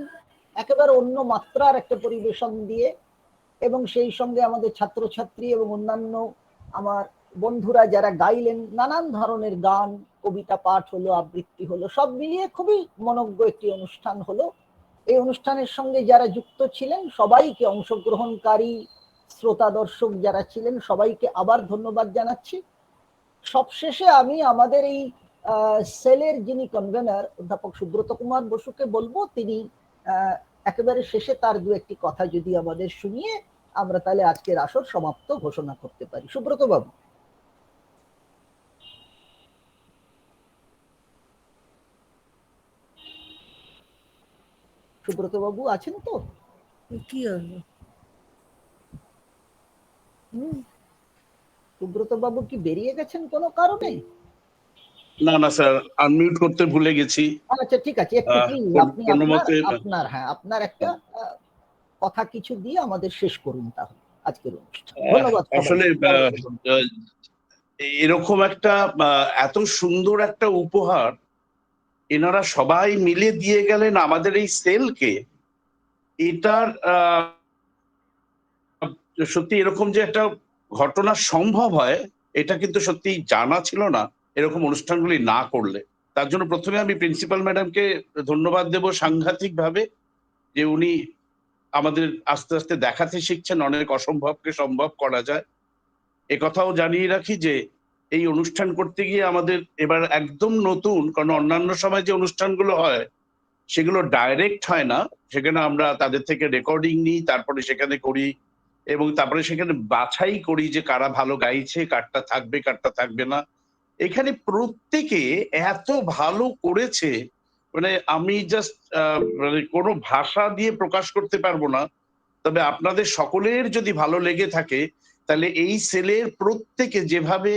একেবারে অন্য মাত্রার একটা পরিবেশন দিয়ে। এবং সেই সঙ্গে আমাদের ছাত্রছাত্রী এবং অন্যান্য আমার বন্ধুরা যারা গাইলেন, নানান ধরনের গান, কবিতা পাঠ হলো, আবৃত্তি হলো, সব মিলিয়ে খুবই মনোজ্ঞ একটি অনুষ্ঠান হলো। এই অনুষ্ঠানের সঙ্গে যারা যুক্ত ছিলেন সবাইকে, অংশগ্রহণকারী শ্রোতা দর্শক যারা ছিলেন সবাইকে আবার ধন্যবাদ জানাচ্ছি। সবশেষে আমি আমাদের এই সেলের যিনি কনভেনার অধ্যাপক সুব্রত কুমার বসুকে বলবো, তিনি একেবারে শেষে তার দু একটি কথা যদি আমাদের শুনিয়ে আমরা তাহলে আজকের আসর সমাপ্ত ঘোষণা করতে পারি। সুব্রত বাবু। সুব্রত বাবু আছেন তো? কি হলো? সুব্রত বাবু কি বেরিয়ে গেছেন কোনো কারণে? না না স্যার, আনমিউট করতে ভুলে গেছি। আচ্ছা ঠিক আছে, একটু প্লিজ আপনি আপনার একটা কথা কিছু দিয়ে আমাদের শেষ করুন তাহলে আজকের অনুষ্ঠান। ধন্যবাদ। আসলে এরকম একটা এত সুন্দর একটা উপহার এনারা সবাই মিলে দিয়ে গেলেন আমাদের এই সেলকে। এটার সত্যি এরকম যে একটা ঘটনা সম্ভব হয় এটা কিন্তু সত্যি জানা ছিল না, এরকম অনুষ্ঠানগুলি না করলে। তার জন্য প্রথমে আমি প্রিন্সিপাল ম্যাডামকে ধন্যবাদ দেব সাংঘাতিক ভাবে, যে উনি আমাদের আস্তে আস্তে দেখাতে শিখছেন অনেক অসম্ভবকে সম্ভব করা যায়। এ কথাও জানিয়ে রাখি যে এই অনুষ্ঠান করতে গিয়ে আমাদের এবার একদম নতুন, কারণ অন্যান্য সময় যে অনুষ্ঠানগুলো হয় সেগুলো ডাইরেক্ট হয় না, সেখানে আমরা তাদের থেকে রেকর্ডিং নিই, তারপরে সেখানে করি এবং তারপরে সেখানে বাছাই করি যে কারা ভালো গাইছে, কারটা থাকবে কারটা থাকবে না। এখানে প্রত্যেকে এত ভালো করেছে, মানে আমি জাস্ট মানে কোনো ভাষা দিয়ে প্রকাশ করতে পারবো না। তবে আপনাদের সকলের যদি ভালো লেগে থাকে তাহলে এই সেলের প্রত্যেকে যেভাবে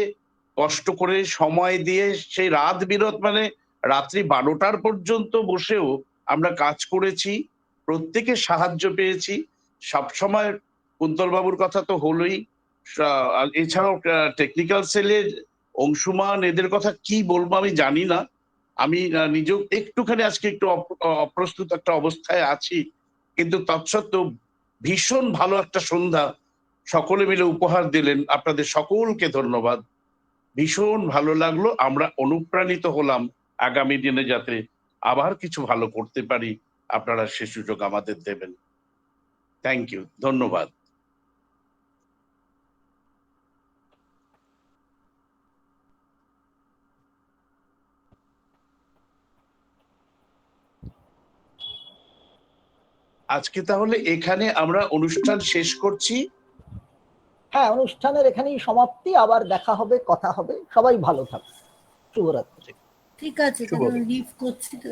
কষ্ট করে সময় দিয়ে সেই রাত বিরত, মানে রাত্রি 12টার পর্যন্ত বসেও আমরা কাজ করেছি, প্রত্যেকে সাহায্য পেয়েছি সবসময়। কুন্তল বাবুর কথা তো হলোই, এছাড়াও টেকনিক্যাল সেলের অংশুমান, এদের কথা কি বলবো আমি জানি না। আমি নিজেও একটুখানি আজকে একটু অপ্রস্তুত একটা অবস্থায় আছি, কিন্তু তৎসত্ত্বেও ভীষণ ভালো একটা সন্ধ্যা সকলে মিলে উপহার দিলেন। আপনাদের সকলকে ধন্যবাদ, ভীষণ ভালো লাগলো। আমরা অনুপ্রাণিত হলাম আগামী দিনে যাতে আবার কিছু ভালো করতে পারি, আপনারা সে সুযোগ আমাদের দেবেন। থ্যাংক ইউ, ধন্যবাদ। আজকে তাহলে এখানে আমরা অনুষ্ঠান শেষ করছি। হ্যাঁ, অনুষ্ঠানের এখানেই সমাপ্তি। আবার দেখা হবে, কথা হবে। সবাই ভালো থাকবে। শুভরাত্রি। ঠিক আছে, লিভ করছি তো।